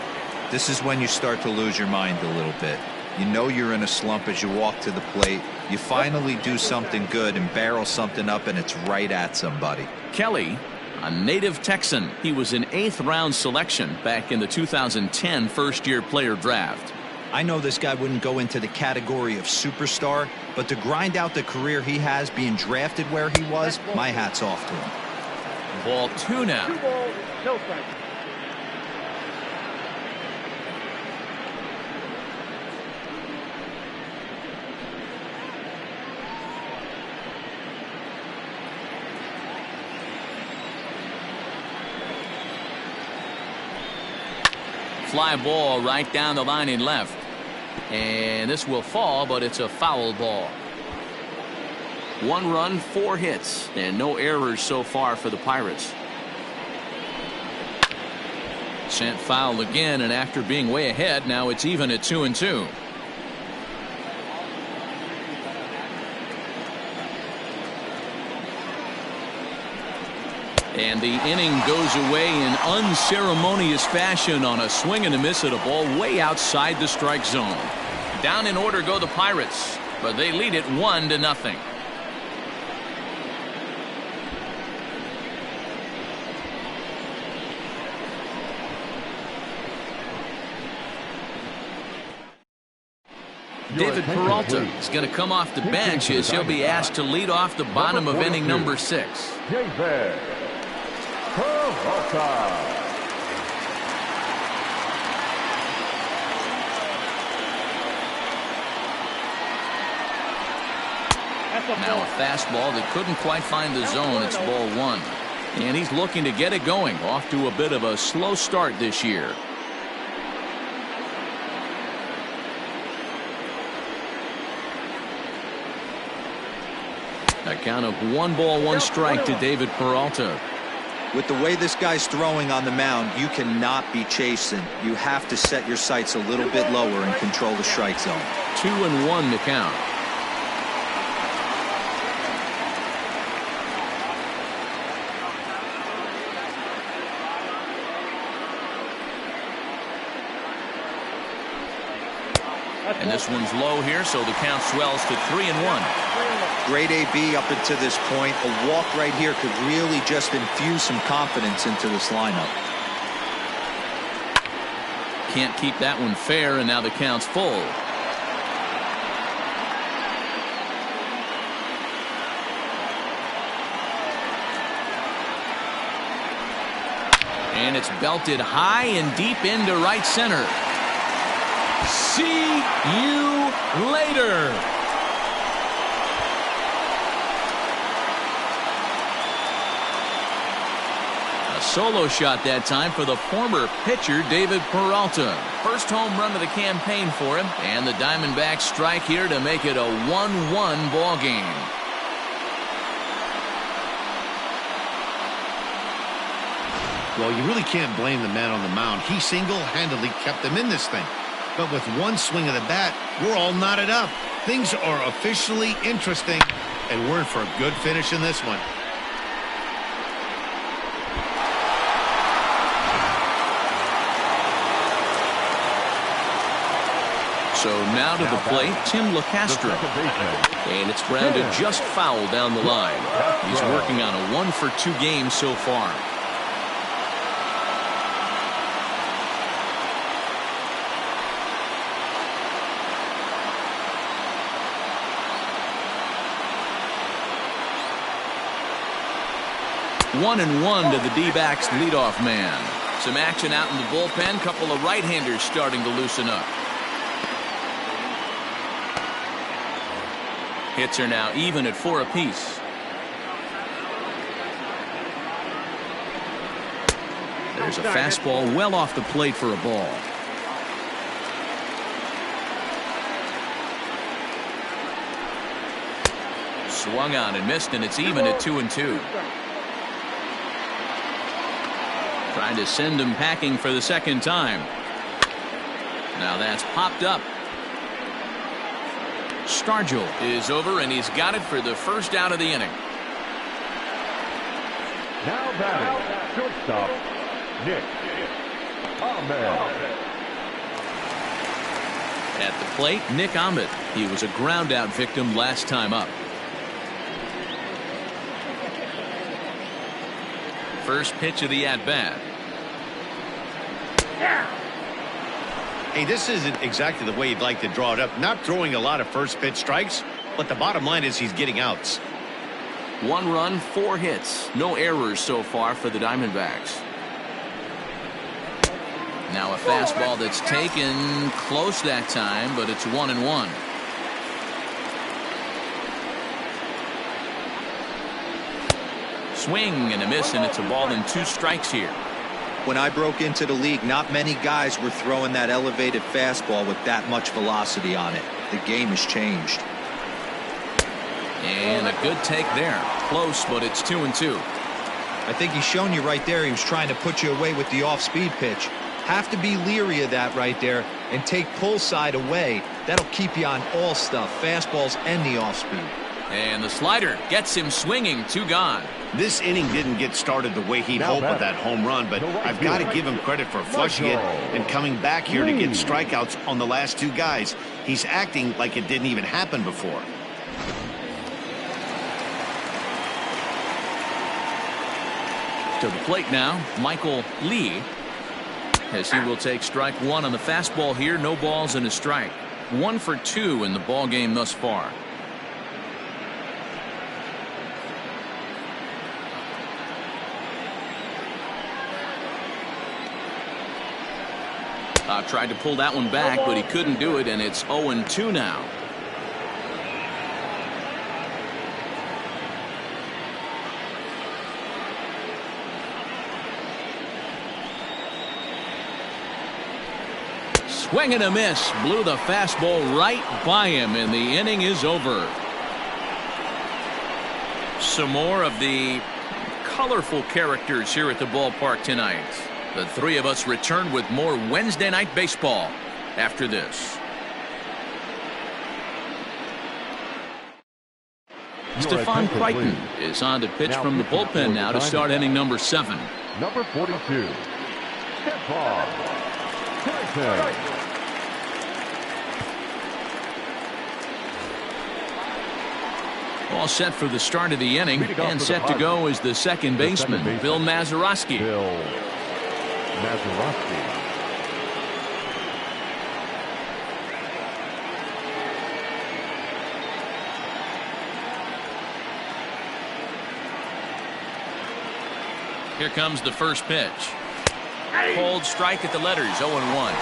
This is when you start to lose your mind a little bit. You know you're in a slump as you walk to the plate. You finally do something good and barrel something up, and it's right at somebody. Kelly, a native Texan. He was an 8th round selection back in the 2010 first-year player draft. I know this guy wouldn't go into the category of superstar, but to grind out the career he has being drafted where he was, my hat's off to him. Ball 2 now. 2 balls, no strikes. Fly ball right down the line in left. And this will fall, but it's a foul ball. 1 run, 4 hits, and no errors so far for the Pirates. Sent foul again, and after being way ahead, now it's even at 2-2. And the inning goes away in unceremonious fashion on a swing and a miss at a ball way outside the strike zone. Down in order go the Pirates, but they lead it 1-0. David Peralta is going to come off the bench as he'll be asked to lead off the bottom of inning number 6. David Peralta. Now a fastball that couldn't quite find the zone. It's ball 1. And he's looking to get it going. Off to a bit of a slow start this year. A count of 1 ball, 1 strike to David Peralta. With the way this guy's throwing on the mound, you cannot be chasing. You have to set your sights a little bit lower and control the strike zone. 2-1 to count. And this one's low here, so the count swells to 3-1. Great AB up until this point. A walk right here could really just infuse some confidence into this lineup. Can't keep that one fair, and now the count's full. And it's belted high and deep into right center. See you later. A solo shot that time for the former pitcher David Peralta. First home run of the campaign for him, and the Diamondbacks strike here to make it a 1-1 ball game. Well, you really can't blame the man on the mound. He single-handedly kept them in this thing. But with one swing of the bat, we're all knotted up. Things are officially interesting, and we're in for a good finish in this one. So now to the plate, Tim LeCastro. And it's grounded just foul down the line. He's working on a 1-for-2 game so far. One and one to the D-backs leadoff man. Some action out in the bullpen. Couple of right-handers starting to loosen up. Hits are now even at 4 apiece. There's a fastball well off the plate for a ball. Swung on and missed, and it's even at 2-2. Trying to send him packing for the second time. Now that's popped up. Stargell is over, and he's got it for the first out of the inning. Now batting, shortstop, Nick Ahmed. At the plate, Nick Ahmed. He was a ground-out victim last time up. First pitch of the at-bat. Hey, this isn't exactly the way you'd like to draw it up. Not throwing a lot of first pitch strikes, but the bottom line is he's getting outs. 1 run, 4 hits. No errors so far for the Diamondbacks. Now a fastball that's taken close that time, but it's 1-1. Swing and a miss, and it's a ball and 2 strikes here. When I broke into the league, not many guys were throwing that elevated fastball with that much velocity on it. The game has changed. And a good take there. Close, but it's 2-2. I think he's shown you right there. He was trying to put you away with the off-speed pitch. Have to be leery of that right there and take pull side away. That'll keep you on all stuff, fastballs and the off-speed. And the slider gets him swinging. 2 gone. This inning didn't get started the way he'd hoped with that home run, but I've got to give him credit for flushing it and coming back here to get strikeouts on the last 2 guys. He's acting like it didn't even happen before. To the plate now, Michael Lee, as he will take strike 1 on the fastball here. No balls and a strike. 1 for 2 in the ball game thus far. Tried to pull that one back, but he couldn't do it, and it's 0-2 now. Swing and a miss. Blew the fastball right by him, and the inning is over. Some more of the colorful characters here at the ballpark tonight. The 3 of us return with more Wednesday night baseball after this. Stephon Crichton is on to pitch from the bullpen now to start inning number 7. Number 42, Stephon Crichton. All set for the start of the inning, and set to go is the second baseman, Bill Mazeroski. Here comes the first pitch. Cold strike at the letters, 0-1.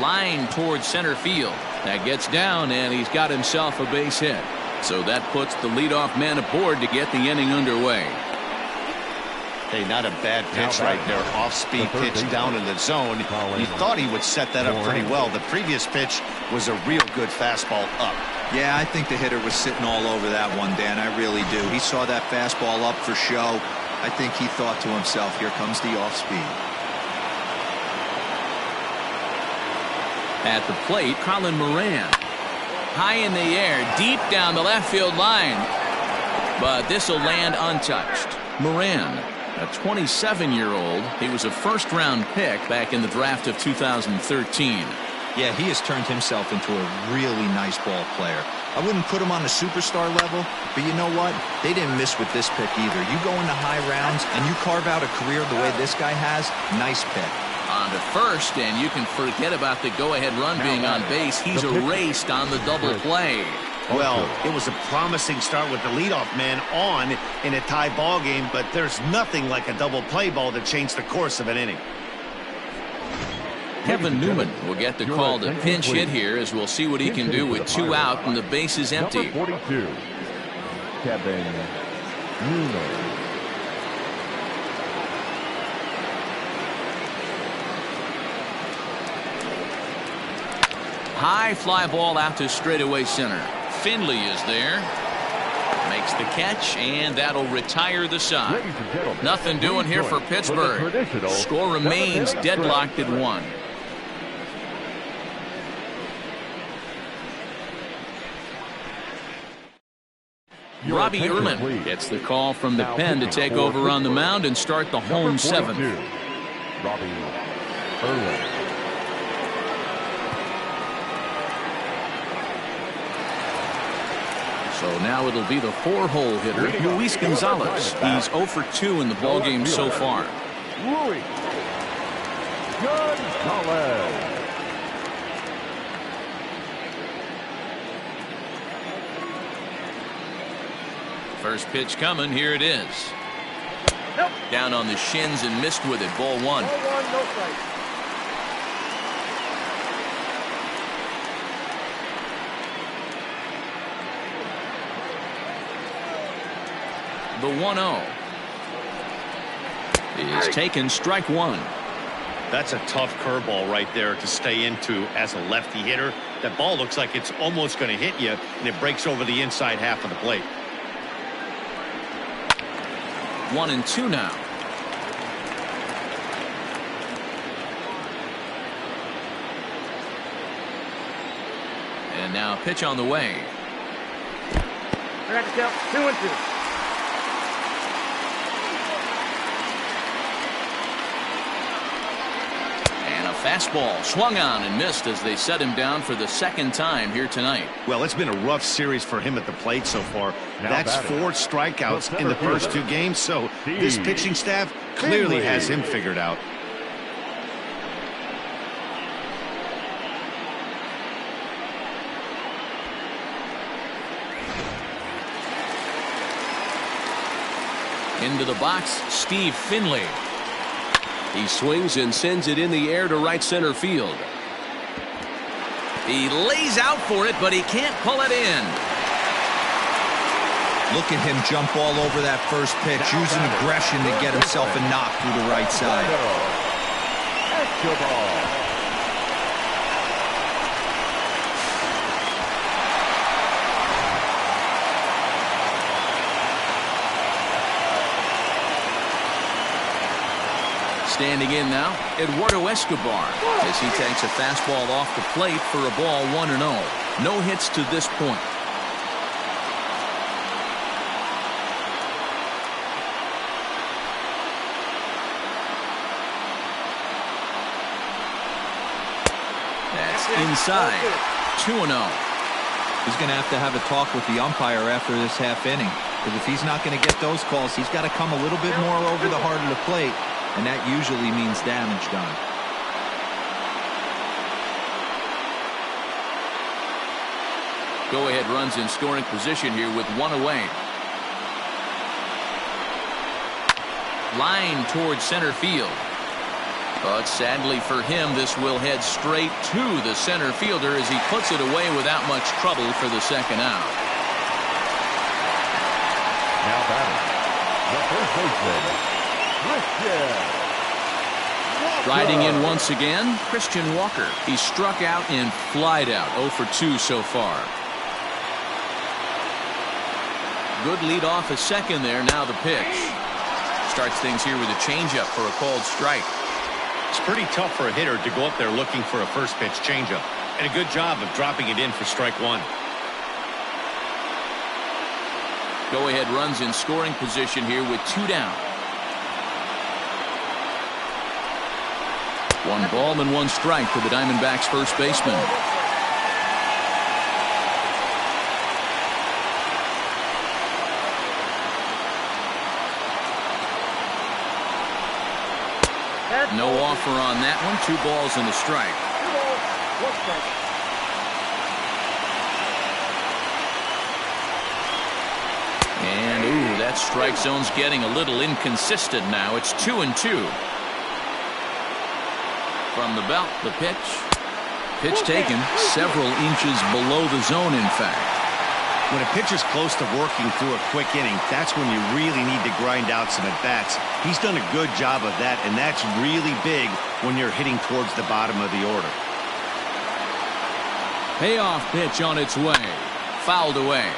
Line towards center field. That gets down, and he's got himself a base hit. So that puts the leadoff man aboard to get the inning underway. Hey, not a bad pitch right there. Off-speed pitch down in the zone. You thought he would set that up pretty well. The previous pitch was a real good fastball up. Yeah, I think the hitter was sitting all over that one, Dan. I really do. He saw that fastball up for show. I think he thought to himself, here comes the off-speed. At the plate, Colin Moran. High in the air, deep down the left field line. But this will land untouched. Moran, a 27-year-old. He was a first-round pick back in the draft of 2013. Yeah, he has turned himself into a really nice ball player. I wouldn't put him on a superstar level, but you know what? They didn't miss with this pick either. You go into high rounds and you carve out a career the way this guy has, nice pick. On to first, and you can forget about the go-ahead run being on base. He's erased on the double play. Well, it was a promising start with the leadoff man on in a tie ball game, but there's nothing like a double play ball to change the course of an inning. Kevin Newman will get the call to pinch hit here, as we'll see what he can do with 2 out and the base is empty. Number 42, Kevin Newman. High fly ball out to straightaway center. Finley is there. Makes the catch, and that'll retire the side. Nothing doing here for Pittsburgh. Score remains deadlocked at 1. Robbie Erman gets the call from the pen to take over on the mound and start the home 7th. Robbie Erman. So now it'll be the 4-hole hitter, Luis Gonzalez. He's 0 for 2 in the ballgame so far. Luis Gonzalez. First pitch coming. Here it is. Down on the shins and missed with it. Ball 1. Ball 1, no strike. The 1-0 is taken. Strike 1. That's a tough curveball right there to stay into as a lefty hitter. That ball looks like it's almost going to hit you, and it breaks over the inside half of the plate. 1-2 now. And now a pitch on the way. I got the count. 2-2. Fastball swung on and missed as they set him down for the 2nd time here tonight. Well, it's been a rough series for him at the plate so far. That's 4 strikeouts in the first 2 games, so this pitching staff clearly has him figured out. Into the box, Steve Finley. He swings and sends it in the air to right center field. He lays out for it, but he can't pull it in. Look at him jump all over that first pitch, using aggression to get himself a knock through the right side. Extra ball. Standing in now, Eduardo Escobar, as he takes a fastball off the plate for a ball 1-0. No hits to this point. That's inside. 2-0. He's going to have a talk with the umpire after this half inning, because if he's not going to get those calls, he's got to come a little bit more over the heart of the plate. And that usually means damage done. Go-ahead runs in scoring position here with 1 away. Line towards center field. But sadly for him, this will head straight to the center fielder as he puts it away without much trouble for the 2nd out. Now batting, the first baseman, Riding in once again, Christian Walker. He struck out and flied out. 0 for 2 so far. Good lead off a second there. Now the pitch. Starts things here with a changeup for a called strike. It's pretty tough for a hitter to go up there looking for a first pitch changeup. And a good job of dropping it in for strike 1. Go-ahead runs in scoring position here with 2 down. 1 ball and 1 strike to the Diamondbacks first baseman. No offer on that one. 2 balls and a strike. 2 balls, 1 strike. And ooh, that strike zone's getting a little inconsistent now. It's 2-2. From the belt, the pitch. Pitch taken several inches below the zone, in fact. When a pitcher's close to working through a quick inning, that's when you really need to grind out some at-bats. He's done a good job of that, and that's really big when you're hitting towards the bottom of the order. Payoff pitch on its way. Fouled away.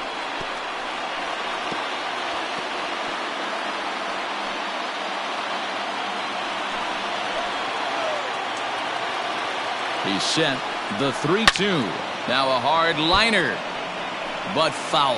He's set the 3-2. Now a hard liner, but foul.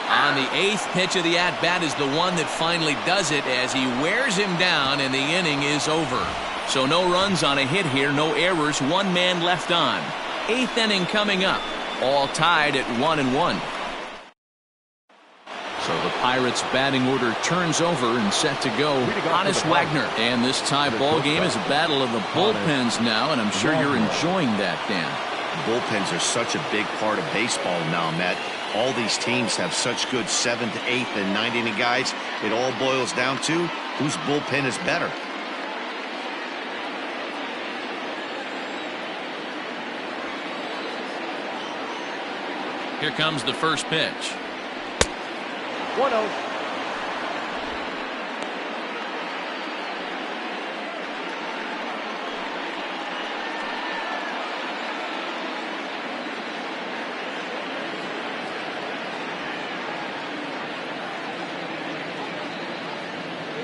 On the 8th pitch of the at-bat is the one that finally does it as he wears him down and the inning is over. So no runs on a hit here, no errors, one man left on. 8th inning coming up, all tied at 1-1. So the Pirates batting order turns over and set to go. Honest Wagner. And this tie ball game is a battle of the bullpens now, and I'm sure you're enjoying that, Dan. Bullpens are such a big part of baseball now, Matt. All these teams have such good 7th, 8th, and 9th inning guys. It all boils down to whose bullpen is better. Here comes the first pitch. 1-0.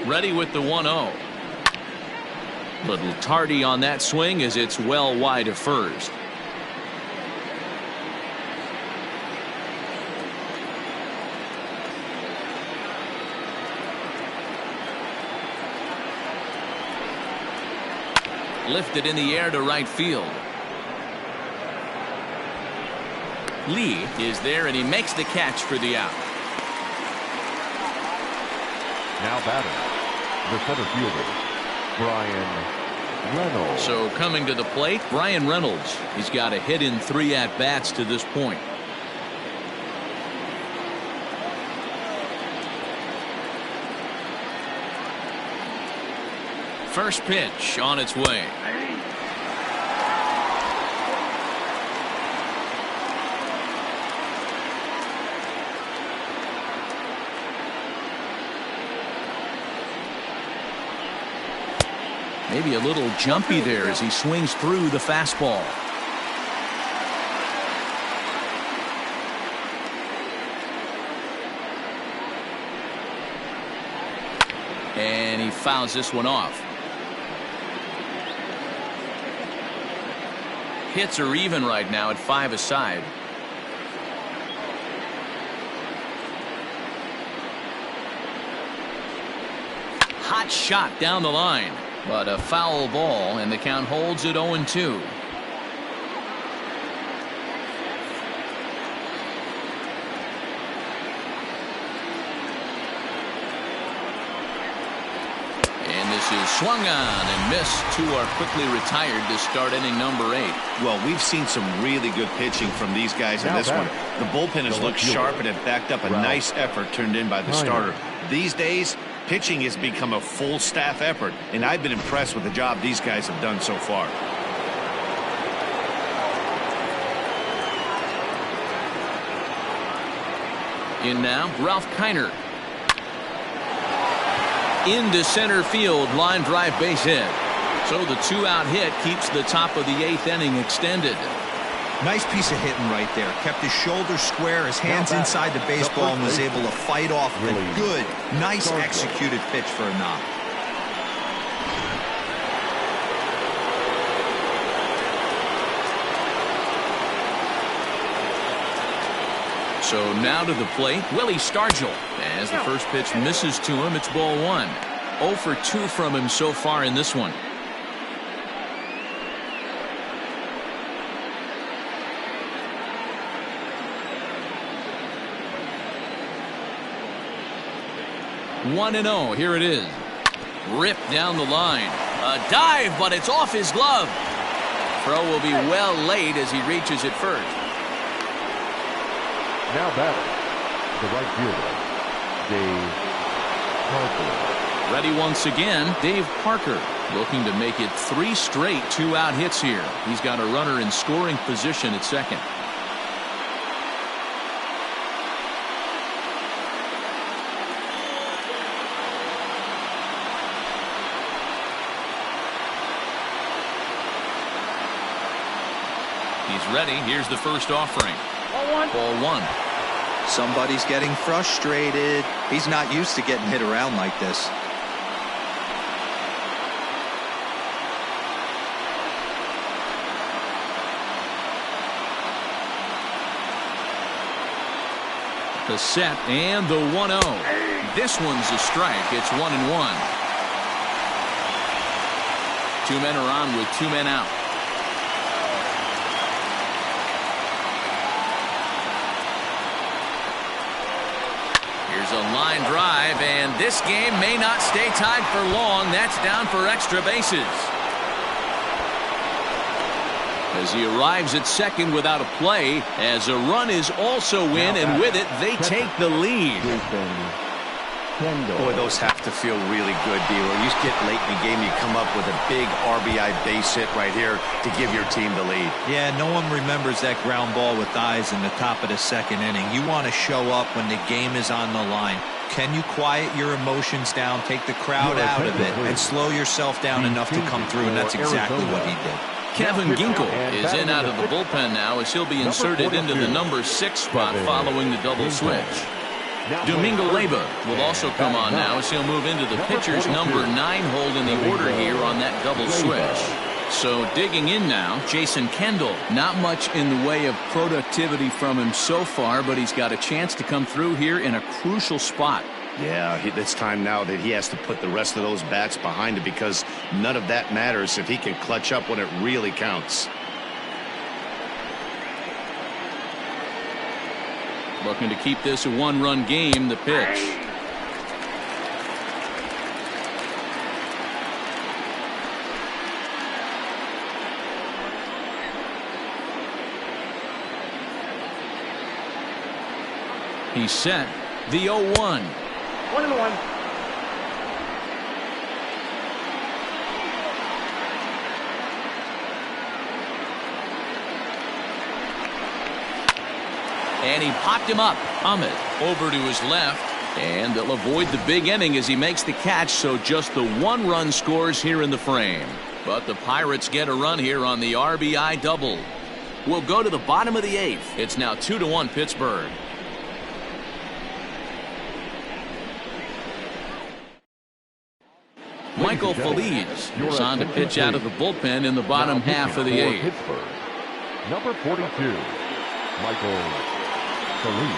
Ready with the 1-0. Little tardy on that swing as it's well wide of first. Lifted in the air to right field. Lee is there and he makes the catch for the out. Now batting, the center fielder, Brian Reynolds. So coming to the plate, Brian Reynolds. He's got a hit in 3 at-bats to this point. First pitch on its way. Maybe a little jumpy there as he swings through the fastball. And he fouls this one off. Hits are even right now at 5 aside. Hot shot down the line, but a foul ball, and the count holds at 0-2. And this is swung on and missed. 2 are quickly retired to start inning number 8. Well, we've seen some really good pitching from these guys in this one. The bullpen has looked sharp and it backed up a nice effort turned in by the starter. These days, pitching has become a full staff effort, and I've been impressed with the job these guys have done so far. In now, Ralph Kiner. Into center field, line drive base hit. So the 2-out hit keeps the top of the 8th inning extended. Nice piece of hitting right there. Kept his shoulders square, his hands inside the baseball, and was able to fight off a good, nice executed pitch for a knock. So now to the plate, Willie Stargell. As the first pitch misses to him, it's ball 1. 0 for 2 from him so far in this one. One and 0. Here it is. Ripped down the line. A dive, but it's off his glove. Throw will be well late as he reaches it first. Now batting, the right fielder, Dave Parker. Ready once again, Dave Parker, looking to make it 3 straight 2-out hits here. He's got a runner in scoring position at second. He's ready. Here's the first offering. Ball one. Somebody's getting frustrated. He's not used to getting hit around like this. The set and the 1-0. This one's a strike. It's 1-1. Two men are on with two men out. Here's a line drive, and this game may not stay tied for long. That's down for extra bases. As he arrives at second without a play, as a run is also in, and with it, they take the lead. Boy, those have to feel really good, D-Roy. You get late in the game, you come up with a big RBI base hit right here to give your team the lead. Yeah, no one remembers that ground ball with eyes in the top of the second inning. You want to show up when the game is on the line. Can you quiet your emotions down, take the crowd out of it, and slow yourself down enough to come through? And that's exactly what he did. Kevin Ginkel is in out of the bullpen now as he'll be inserted into the number 6 spot following the double switch. Domingo Leyba will also come on now as he'll move into the pitcher's number 9 hold in the order here on that double switch. So digging in now, Jason Kendall. Not much in the way of productivity from him so far, but he's got a chance to come through here in a crucial spot. Yeah, it's time now that he has to put the rest of those bats behind him, because none of that matters if he can clutch up when it really counts. Looking to keep this a one-run game. The pitch. He's set. The 0-1. 1-1. And he popped him up. Ahmed over to his left. And they'll avoid the big inning as he makes the catch, so just the 1-run scores here in the frame. But the Pirates get a run here on the RBI double. We'll go to the bottom of the 8th. It's now 2-1 Pittsburgh. Michael Feliz is on to pitch out of the bullpen in the bottom half of the 8th. Pittsburgh, number 42, Michael Feliz.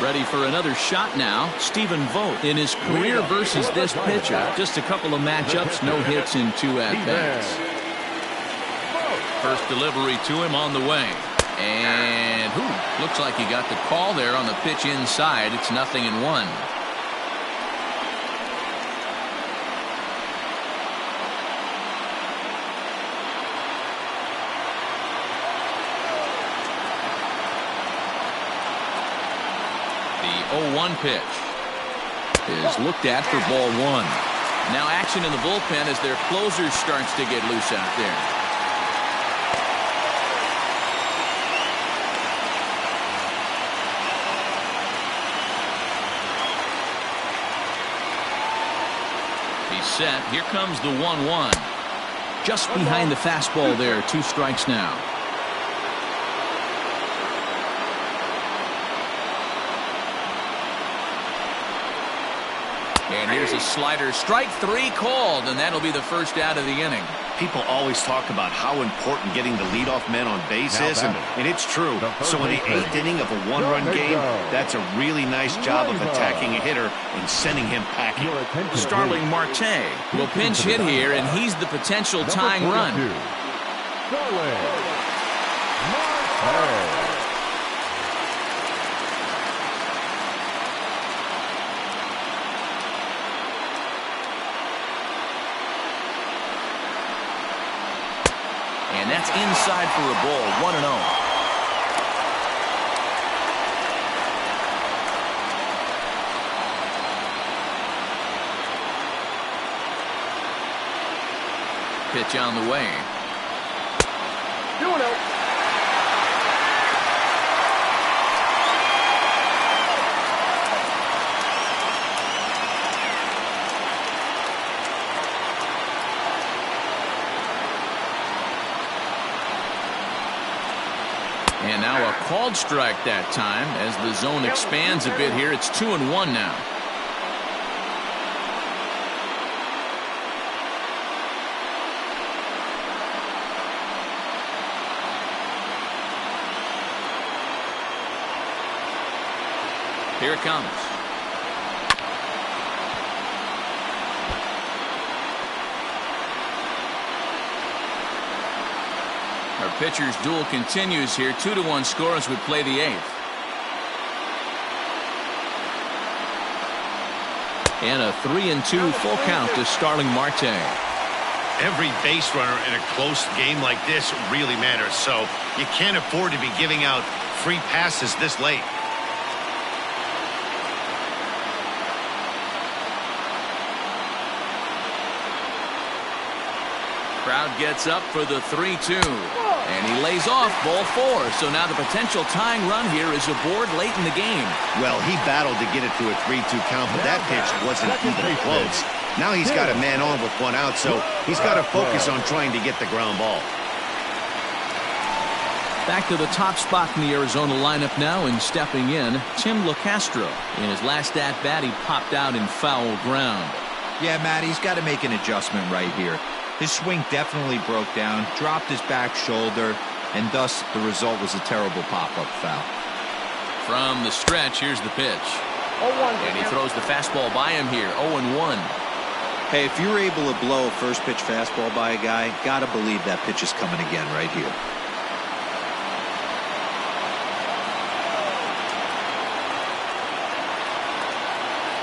Ready for another shot now. Stephen Vogt in his career versus this pitcher. Just a couple of matchups, no hits in 2 at-bats. First delivery to him on the way. And looks like he got the call there on the pitch inside. It's 0-1. The 0-1 pitch is looked at for ball 1. Now action in the bullpen as their closer starts to get loose out there. Set. Here comes the 1-1. Just behind the fastball there. 2 strikes now. And here's a slider. Strike 3 called, and that'll be the first out of the inning. People always talk about how important getting the leadoff man on base is, and it's true. So in the 8th inning of a 1-run game, that's a really nice job of attacking a hitter and sending him packing. Starling Marte will pinch hit here, and he's the potential tying run. Starling Marte. And that's inside for a ball. 1-0. Pitch on the way. 2-0. And now a called strike that time as the zone expands a bit here. It's 2-1 now. Here it comes. Our pitcher's duel continues here. 2-1 score as we play the 8th. And a 3-2 full count to Starling Marte. Every base runner in a close game like this really matters, so you can't afford to be giving out free passes this late. Crowd gets up for the 3-2. And he lays off ball 4. So now the potential tying run here is aboard late in the game. Well, he battled to get it to a 3-2 count, but that pitch wasn't even close. Now he's got a man on with 1 out, so he's got to focus on trying to get the ground ball. Back to the top spot in the Arizona lineup now, and stepping in, Tim LaCastro. In his last at-bat, he popped out in foul ground. Yeah, Matt, he's got to make an adjustment right here. His swing definitely broke down, dropped his back shoulder, and thus the result was a terrible pop-up foul. From the stretch, here's the pitch. And he throws the fastball by him here, 0-1. Hey, if you're able to blow a first-pitch fastball by a guy, got to believe that pitch is coming again right here.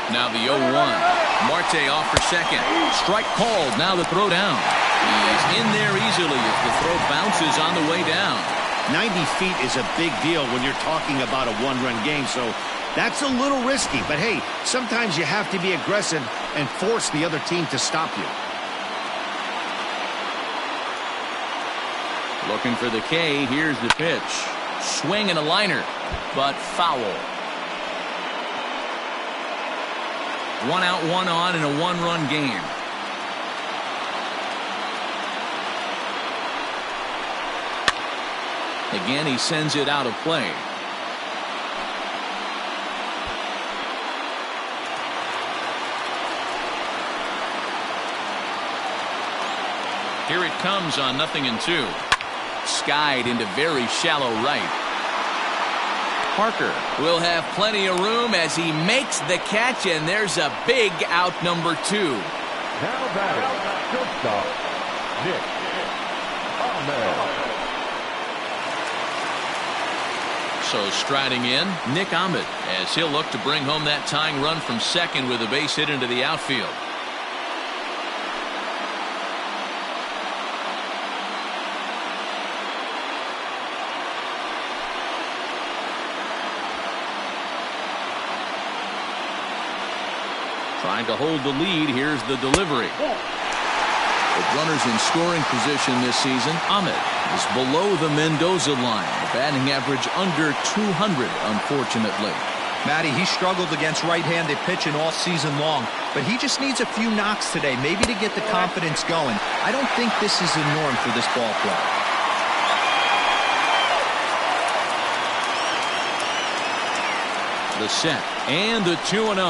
Now the 0-1. Marte off for second. Strike called. Now the throw down. He's in there easily as the throw bounces on the way down. 90 feet is a big deal when you're talking about a one-run game, so that's a little risky. But hey, sometimes you have to be aggressive and force the other team to stop you. Looking for the K. Here's the pitch. Swing and a liner, but foul. 1 out, 1 on in a 1-run game. Again, he sends it out of play. Here it comes on 0-2. Skied into very shallow right. Parker will have plenty of room as he makes the catch, and there's a big out, number 2. Now batting, shortstop, Nick Ahmed. So striding in, Nick Ahmed, as he'll look to bring home that tying run from second with a base hit into the outfield. Trying to hold the lead. Here's the delivery. With runners in scoring position this season, Ahmed is below the Mendoza line. A batting average under 200, unfortunately. Matty, he struggled against right-handed pitching all season long, but he just needs a few knocks today, maybe to get the confidence going. I don't think this is the norm for this ball club. The set and the 2-0.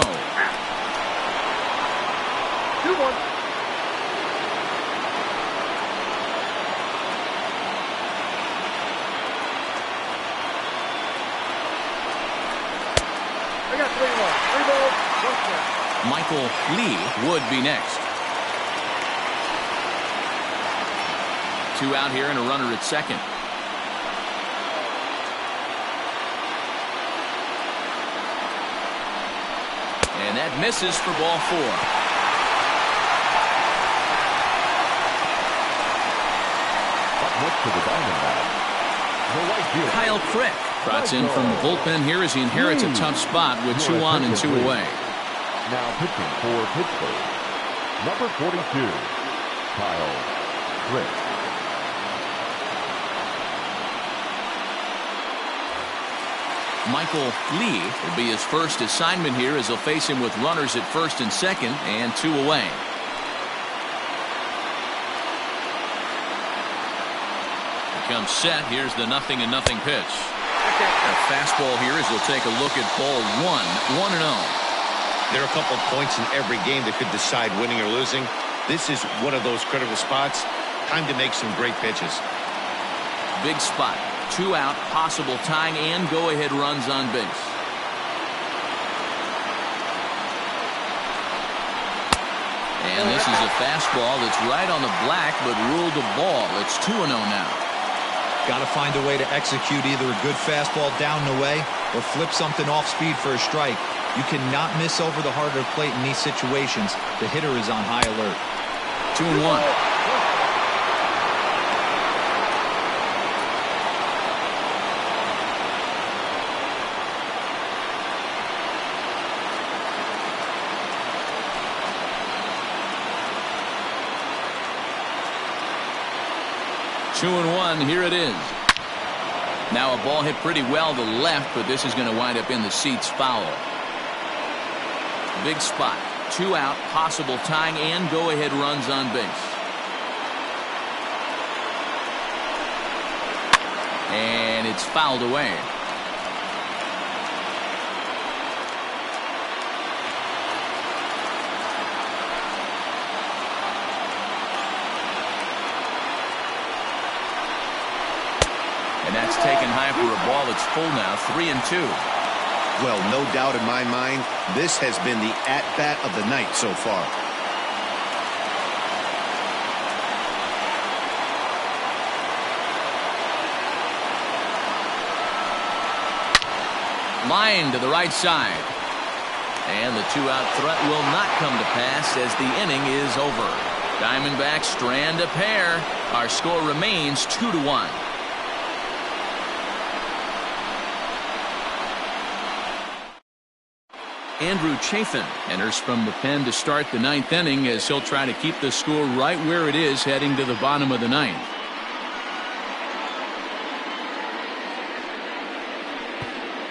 2-1. I got 3-1. 3 balls, 1 strike. Michael Lee would be next. 2 out here and a runner at second. And that misses for ball 4. Next to the Diamondbacks, the right fielder, Kyle Crick trots in from the bullpen here as he inherits a tough spot with 2 on and 2 away. Now pitching for Pittsburgh, number 42, Kyle Crick. Michael Lee will be his first assignment here as he'll face him with runners at first and second and 2 away. comes set. Here's the 0-0 pitch. A fastball here as he'll take a look at ball 1-0. There are a couple of points in every game that could decide winning or losing. This is one of those critical spots. Time to make some great pitches. Big spot. 2 out, possible tying and go-ahead runs on base. And this is a fastball that's right on the black, but ruled a ball. It's 2-0 now. Got to find a way to execute either a good fastball down the way or flip something off speed for a strike. You cannot miss over the heart of the plate in these situations. The hitter is on high alert. 2-1. 2-1. Here it is. Now a ball hit pretty well to left, but this is going to wind up in the seats foul. Big spot. 2 out, possible tying and go-ahead runs on base. And it's fouled away. And that's taken high for a ball. It's full now, 3-2. Well, no doubt in my mind, this has been the at-bat of the night so far. Line to the right side. And the 2-out threat will not come to pass as the inning is over. Diamondbacks strand a pair. Our score remains 2-1. Andrew Chafin enters from the pen to start the 9th inning as he'll try to keep the score right where it is heading to the bottom of the 9th.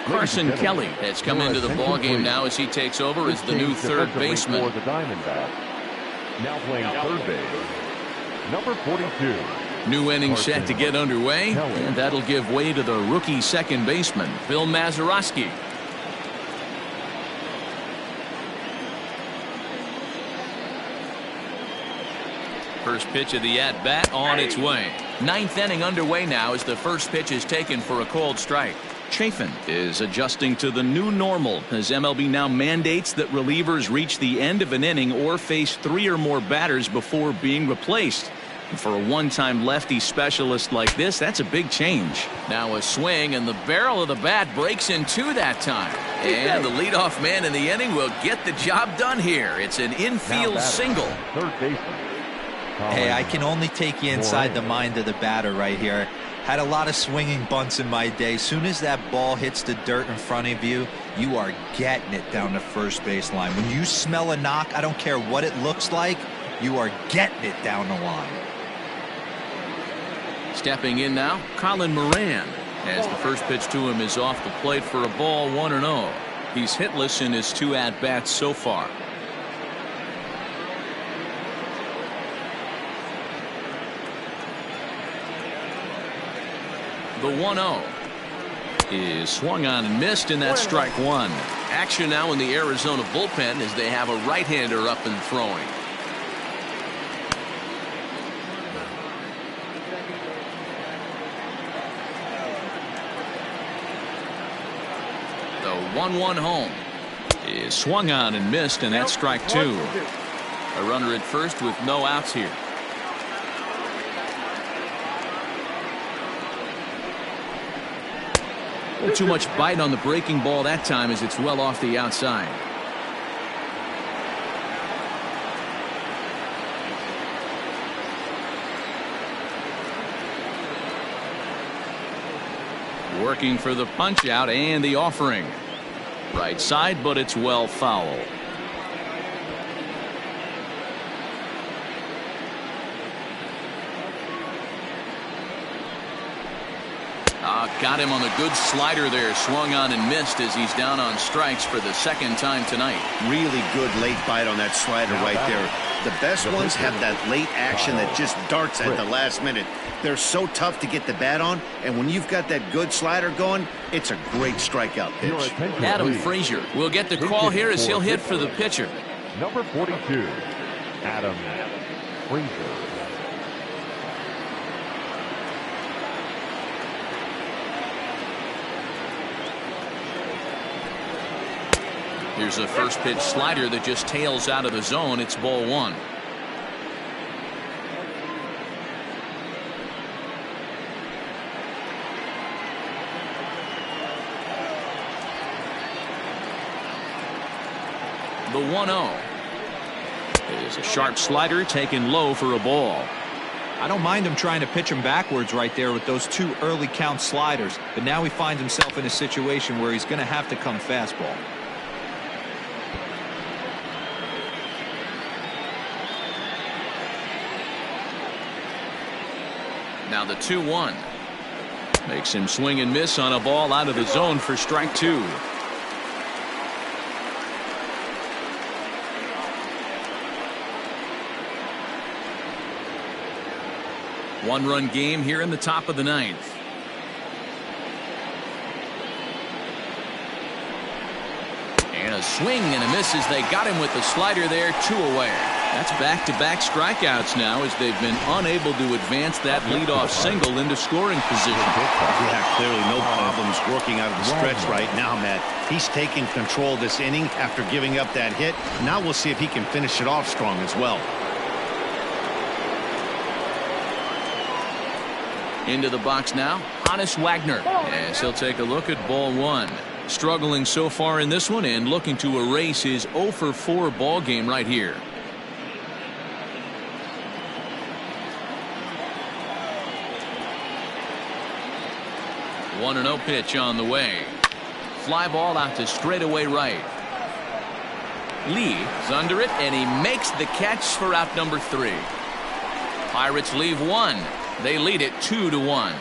Carson Kelly has come into the ballgame now as he takes over as the new third baseman. For the Diamondbacks. Now playing third base, number 42. New inning set to get underway, and that'll give way to the rookie second baseman, Phil Mazeroski. First pitch of the at-bat on its way. 9th inning underway now as the first pitch is taken for a called strike. Chafin is adjusting to the new normal as MLB now mandates that relievers reach the end of an inning or face 3 or more batters before being replaced. And for a one-time lefty specialist like this, that's a big change. Now a swing, and the barrel of the bat breaks in 2 that time. And the leadoff man in the inning will get the job done here. It's an infield single. Third baseman. Hey, I can only take you inside the mind of the batter right here. Had a lot of swinging bunts in my day. Soon as that ball hits the dirt in front of you, you are getting it down the first base line. When you smell a knock, I don't care what it looks like, you are getting it down the line. Stepping in now, Colin Moran, as the first pitch to him is off the plate for a ball, 1-0. He's hitless in his 2 at-bats so far. The 1-0 is swung on and missed, and that's strike 1. Action now in the Arizona bullpen as they have a right-hander up and throwing. The 1-1 home is swung on and missed, and that's strike 2. A runner at first with no outs here. Too much bite on the breaking ball that time as it's well off the outside. Working for the punch out and the offering. Right side, but it's well foul. Got him on a good slider there, swung on and missed as he's down on strikes for the 2nd time tonight. Really good late bite on that slider right there. The best ones have that late action that just darts at the last minute. They're so tough to get the bat on, and when you've got that good slider going, it's a great strikeout pitch. Adam Frazier will get the call here as he'll hit for the pitcher. Number 42, Adam Frazier. Here's a first pitch slider that just tails out of the zone. It's ball one. The 1-0 is a sharp slider taken low for a ball. I don't mind him trying to pitch him backwards right there with those 2 early count sliders, but now he finds himself in a situation where he's going to have to come fastball. Now the 2-1 makes him swing and miss on a ball out of the zone for strike 2. One-run game here in the top of the 9th. And a swing and a miss as they got him with the slider there, 2 away. That's back-to-back strikeouts now as they've been unable to advance that leadoff single into scoring position. Yeah, clearly no problems working out of the stretch right now, Matt. He's taking control of this inning after giving up that hit. Now we'll see if he can finish it off strong as well. Into the box now, Honus Wagner, as he'll take a look at ball 1. Struggling so far in this one and looking to erase his 0 for 4 ball game right here. The 1-0 pitch on the way. Fly ball out to straightaway right. Lee is under it, and he makes the catch for out number 3. Pirates leave 1. They lead it 2-1.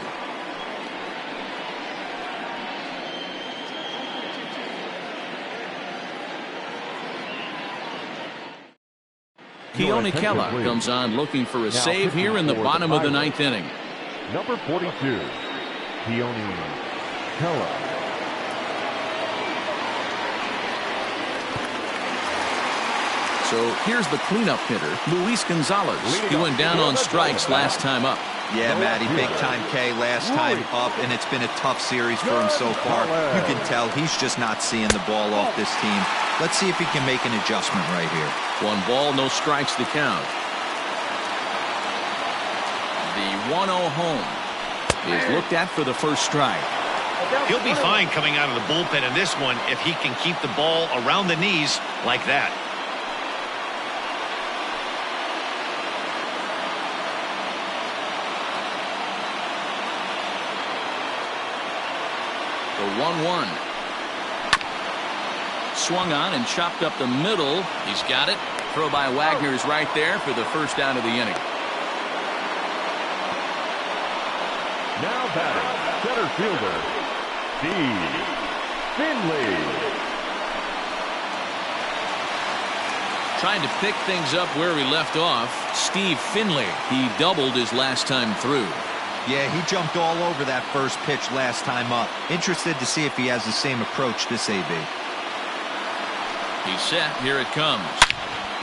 Keone Kela comes on looking for a save here in the bottom of the 9th inning. Number 42, Keone Kela. So here's the cleanup hitter, Luis Gonzalez. He went down on strikes last time up. Yeah, Matty, big-time K last time up, and it's been a tough series for him so far. You can tell he's just not seeing the ball off this team. Let's see if he can make an adjustment right here. 1 ball, no strikes to count. The 1-0 home is looked at for the first strike. He'll be fine coming out of the bullpen in this one if he can keep the ball around the knees like that. The 1-1. Swung on and chopped up the middle. He's got it. Throw by Wagner is right there for the first out of the inning. Now batting, center fielder, Steve Finley. Trying to pick things up where he left off. Steve Finley. He doubled his last time through. Yeah, he jumped all over that first pitch last time up. Interested to see if he has the same approach this AB. He's set. Here it comes.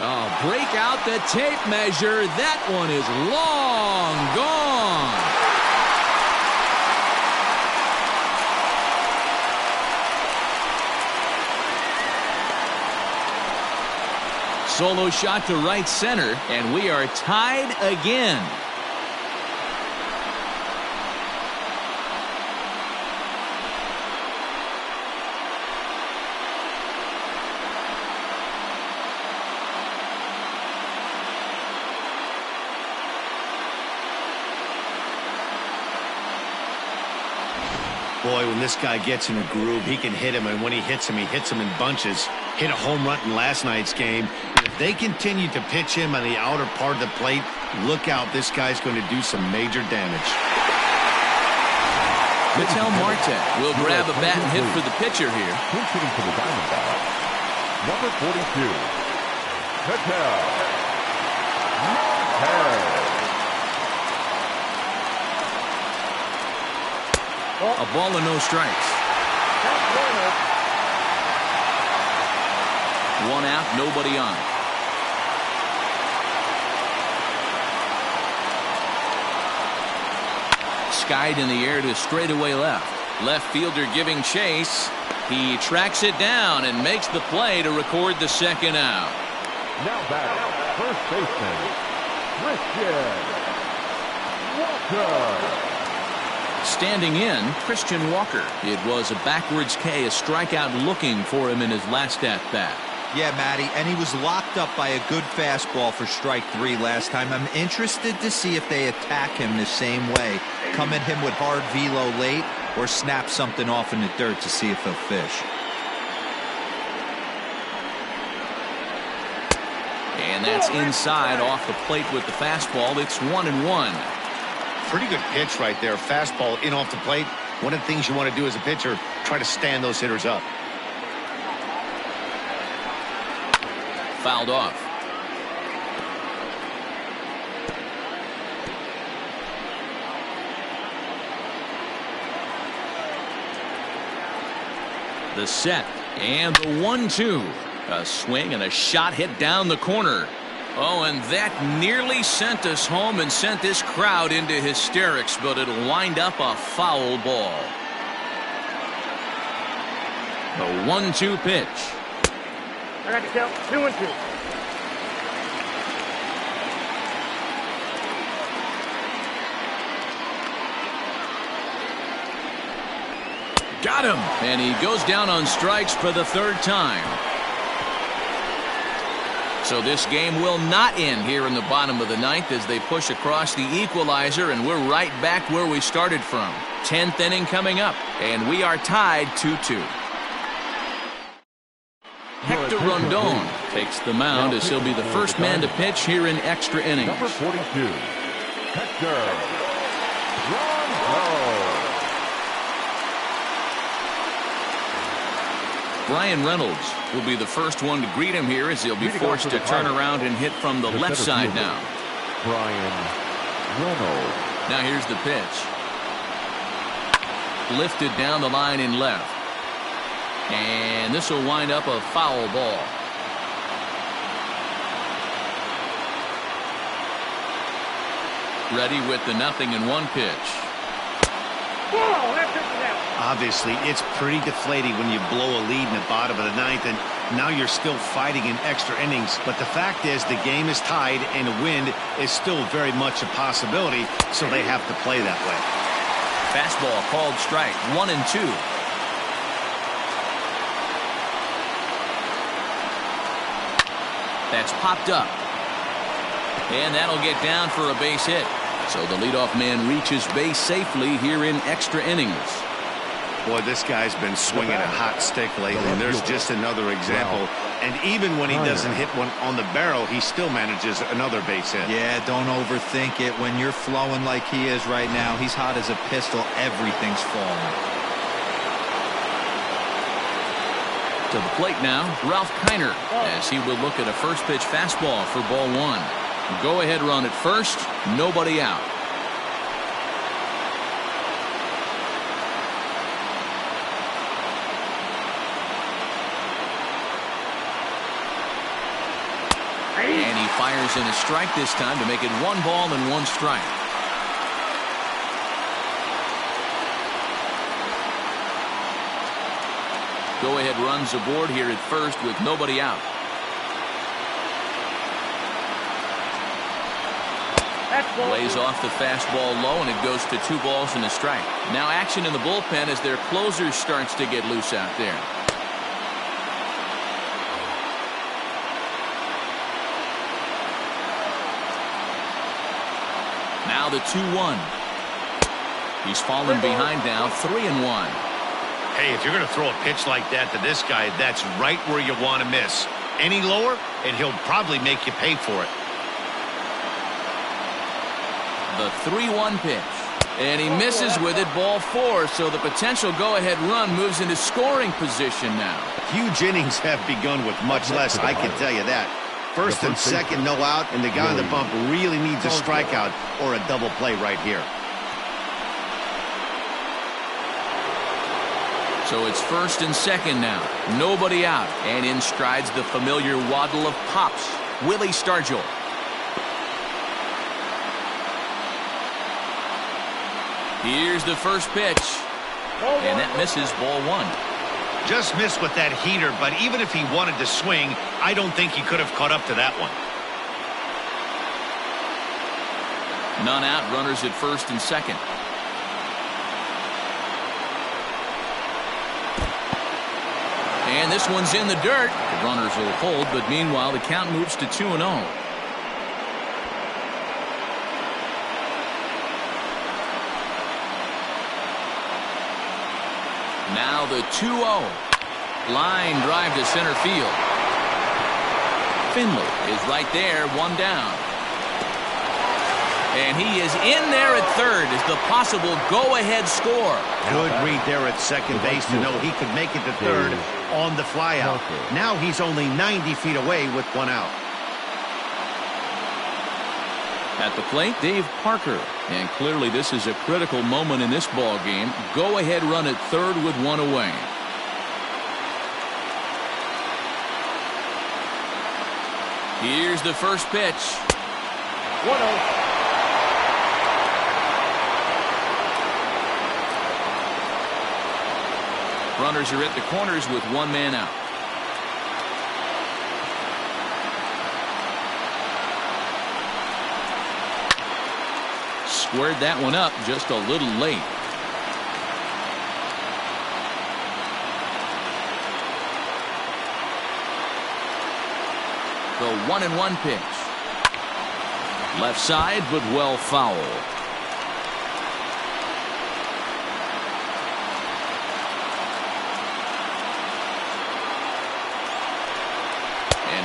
Oh, break out the tape measure. That one is long gone. Solo shot to right center, and we are tied again. Boy, when this guy gets in a groove, he can hit him, and when he hits him in bunches. Hit a home run in last night's game. And if they continue to pitch him on the outer part of the plate, look out, this guy's going to do some major damage. Miguel Marte will grab a bat and hit for the pitcher here. He's hitting for the Diamondbacks. Number 42, Miguel A ball and no strikes. One out, nobody on. Skied in the air to straightaway left. Left fielder giving chase. He tracks it down and makes the play to record the second out. Now back, first baseman, Christian Walker. Standing in, Christian Walker. It was a backwards K, a strikeout looking for him in his last at-bat. Yeah, Matty, and he was locked up by a good fastball for strike 3 last time. I'm interested to see if they attack him the same way. Come at him with hard velo late or snap something off in the dirt to see if he'll fish. And that's inside off the plate with the fastball. It's 1-1. Pretty good pitch right there. Fastball in off the plate. One of the things you want to do as a pitcher, try to stand those hitters up. Fouled off. The set and the 1-2. A swing and a shot hit down the corner. Oh, and that nearly sent us home and sent this crowd into hysterics, but it'll wind up a foul ball. The 1-2 pitch. I got to count 2-2. Got him, and he goes down on strikes for the third time. So this game will not end here in the bottom of the ninth as they push across the equalizer, and we're right back where we started from. 10th inning coming up, and we are tied 2-2. Hector Rondon takes the mound as he'll be the first man to pitch here in extra innings. Number 42, Hector Rondon. Brian Reynolds will be the first one to greet him here as he'll be forced to turn around and hit from the left side now. Brian Reynolds. Now here's the pitch. Lifted down the line in left. And this will wind up a foul ball. Ready with the 0-1 pitch. Whoa, that pitch is out. Obviously, it's pretty deflating when you blow a lead in the bottom of the ninth, and now you're still fighting in extra innings. But the fact is, the game is tied, and a win is still very much a possibility, so they have to play that way. Fastball called strike, 1-2. That's popped up. And that'll get down for a base hit. So the leadoff man reaches base safely here in extra innings. Boy, this guy's been swinging a hot stick lately, and there's just another example. And even when he doesn't hit one on the barrel, he still manages another base hit. Yeah, don't overthink it. When you're flowing like he is right now, he's hot as a pistol. Everything's falling. To the plate now, Ralph Kiner, as he will look at a first pitch fastball for ball 1. Go ahead run at first, nobody out. And he fires in a strike this time to make it 1 ball and 1 strike. Go ahead runs aboard here at first with nobody out. Lays off the fastball low, and it goes to 2 balls and a strike. Now action in the bullpen as their closer starts to get loose out there. Now the 2-1. He's fallen behind now, 3-1. Hey, if you're going to throw a pitch like that to this guy, that's right where you want to miss. Any lower, and he'll probably make you pay for it. The 3-1 pitch. And he misses with it, ball 4, so the potential go-ahead run moves into scoring position now. Huge innings have begun with much less, I can tell you that. First and second, no out, and the guy on the bump really needs a strikeout or a double play right here. So it's first and second now. Nobody out. And in strides the familiar waddle of Pops, Willie Stargell. Here's the first pitch. And that misses, ball one. Just missed with that heater, but even if he wanted to swing, I don't think he could have caught up to that one. None out, runners at first and second. And this one's in the dirt. The runners will hold, but meanwhile the count moves to 2-0. Now the 2-0. Line drive to center field. Finley is right there, one down. And he is in there at third as the possible go-ahead score. Good read there at second base to know he could make it to third on the flyout. Now he's only 90 feet away with one out. At the plate, Dave Parker. And clearly this is a critical moment in this ball game. Go-ahead run at third with one away. Here's the first pitch. 1-0. Runners are at the corners with one man out. Squared that one up just a little late. The 1-1 pitch. Left side, but well foul.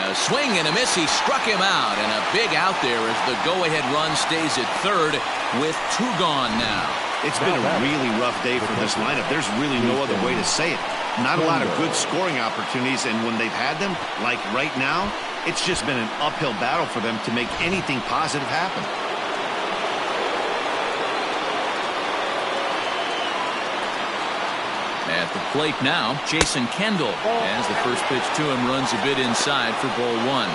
A swing and a miss. He struck him out, and a big out there as the go-ahead run stays at third with two gone now. It's been a really rough day for this lineup. There's really no other way to say it. Not a lot of good scoring opportunities, and when they've had them, like right now, it's just been an uphill battle for them to make anything positive happen. At the plate now, Jason Kendall, as the first pitch to him runs a bit inside for ball one.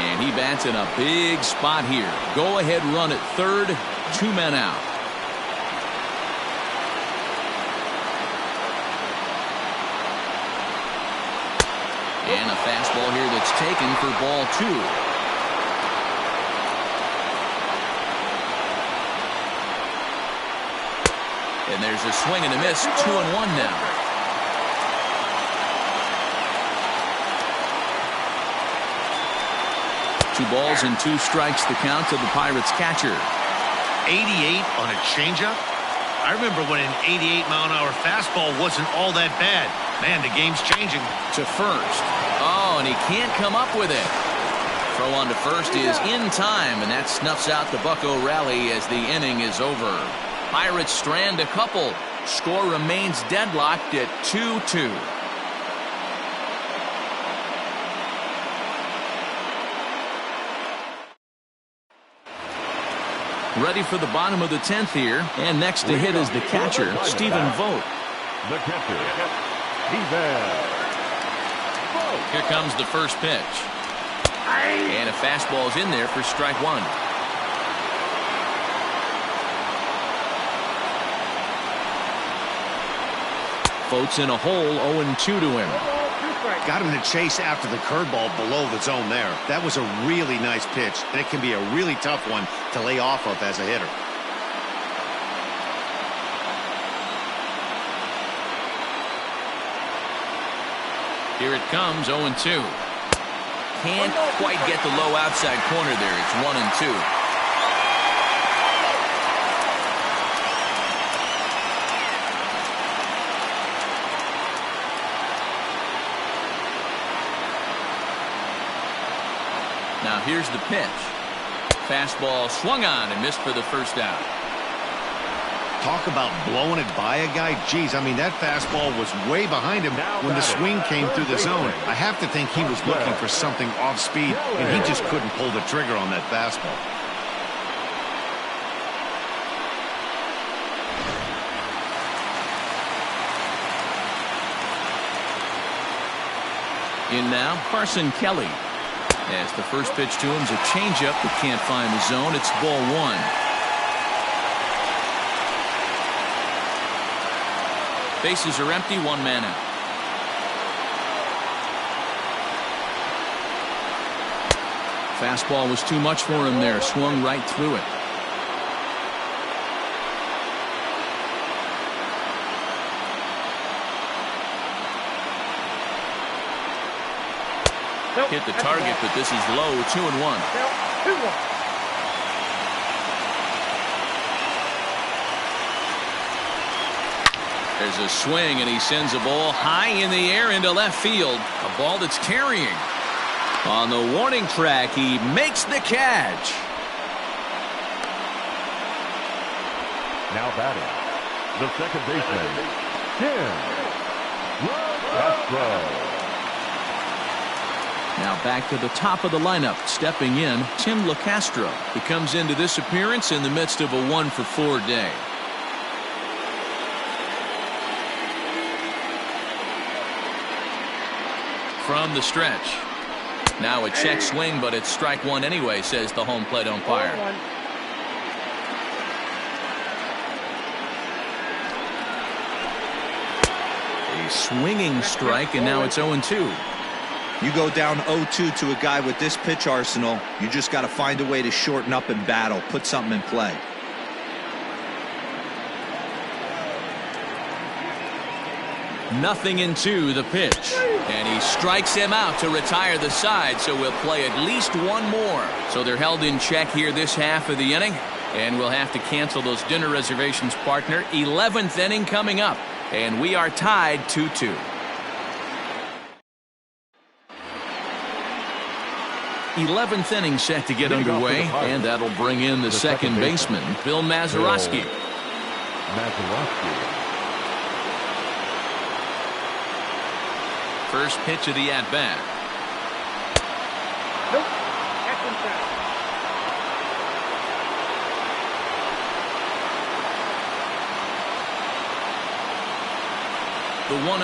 And he bats in a big spot here. Go ahead run at third, two men out. And a fastball here that's taken for ball two. And there's a swing and a miss, 2-1 now. Two balls and two strikes the count to the Pirates catcher. 88 on a changeup? I remember when an 88-mile-an-hour fastball wasn't all that bad. Man, the game's changing. To first. Oh, and he can't come up with it. Throw on to first is in time, and that snuffs out the Bucco rally as the inning is over. Pirates strand a couple. Score remains deadlocked at 2-2. Ready for the bottom of the 10th here. And next to hit is the catcher, Stephen Vogt. The catcher, Stephen Vogt. Here comes the first pitch. And a fastball is in there for strike one. Vogt's in a hole, 0-2 to him. Got him to chase after the curveball below the zone there. That was a really nice pitch, and it can be a really tough one to lay off of as a hitter. Here it comes, 0-2. Can't quite get the low outside corner there. It's 1-2. Now here's the pitch. Fastball swung on and missed for the first out. Talk about blowing it by a guy. Geez, I mean, that fastball was way behind him when the swing came through the zone. I have to think he was looking for something off speed, and he just couldn't pull the trigger on that fastball. In now, Carson Kelly. As the first pitch to him is a changeup that can't find the zone. It's ball one. Bases are empty, one man out. Fastball was too much for him there. Swung right through it. Hit the target, but this is low. 2-1. 2-1. There's a swing, and he sends a ball high in the air into left field. A ball that's carrying. On the warning track, he makes the catch. Now batting, the second baseman, Tim Castro. Now back to the top of the lineup. Stepping in, Tim LeCastro. He comes into this appearance in the midst of a 1-for-4 day. From the stretch. Now a check swing, but it's strike one anyway, says the home plate umpire. A swinging strike, and now it's 0-2. You go down 0-2 to a guy with this pitch arsenal, you just got to find a way to shorten up and battle, put something in play. Nothing into the pitch, and he strikes him out to retire the side, so we'll play at least one more. So they're held in check here this half of the inning, and we'll have to cancel those dinner reservations, partner. 11th inning coming up, and we are tied 2-2. Eleventh inning set to get underway, and that'll bring in the second baseman, Bill Mazeroski. First pitch of the at-bat. Nope. That's inside. The 1-0.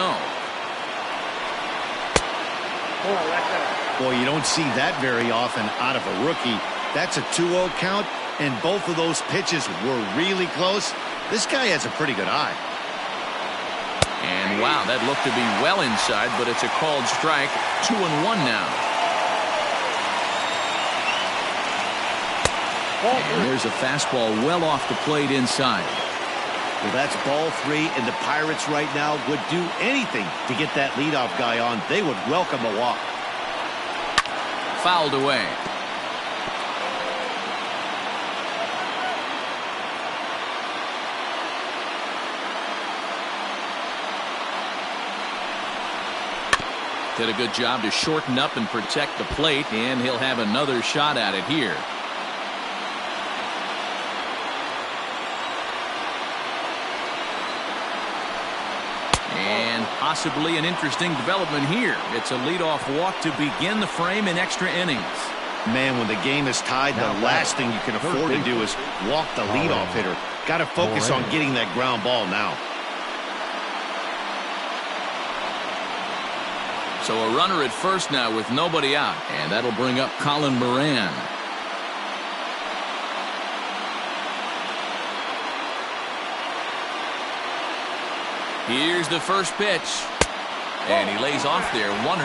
Oh, that's out. Boy, you don't see that very often out of a rookie. That's a 2-0 count, and both of those pitches were really close. This guy has a pretty good eye. And wow, that looked to be well inside, but it's a called strike. 2-1 now. And there's a fastball well off the plate inside. Well, that's ball three, and the Pirates right now would do anything to get that leadoff guy on. They would welcome a walk. Fouled away. Did a good job to shorten up and protect the plate, and he'll have another shot at it here. And possibly an interesting development here. It's a leadoff walk to begin the frame in extra innings. Man, when the game is tied, the last thing you can afford to do is walk the leadoff hitter. Got to focus on getting that ground ball now. So a runner at first now with nobody out, and that'll bring up Colin Moran. Here's the first pitch, and he lays off there. 1-0.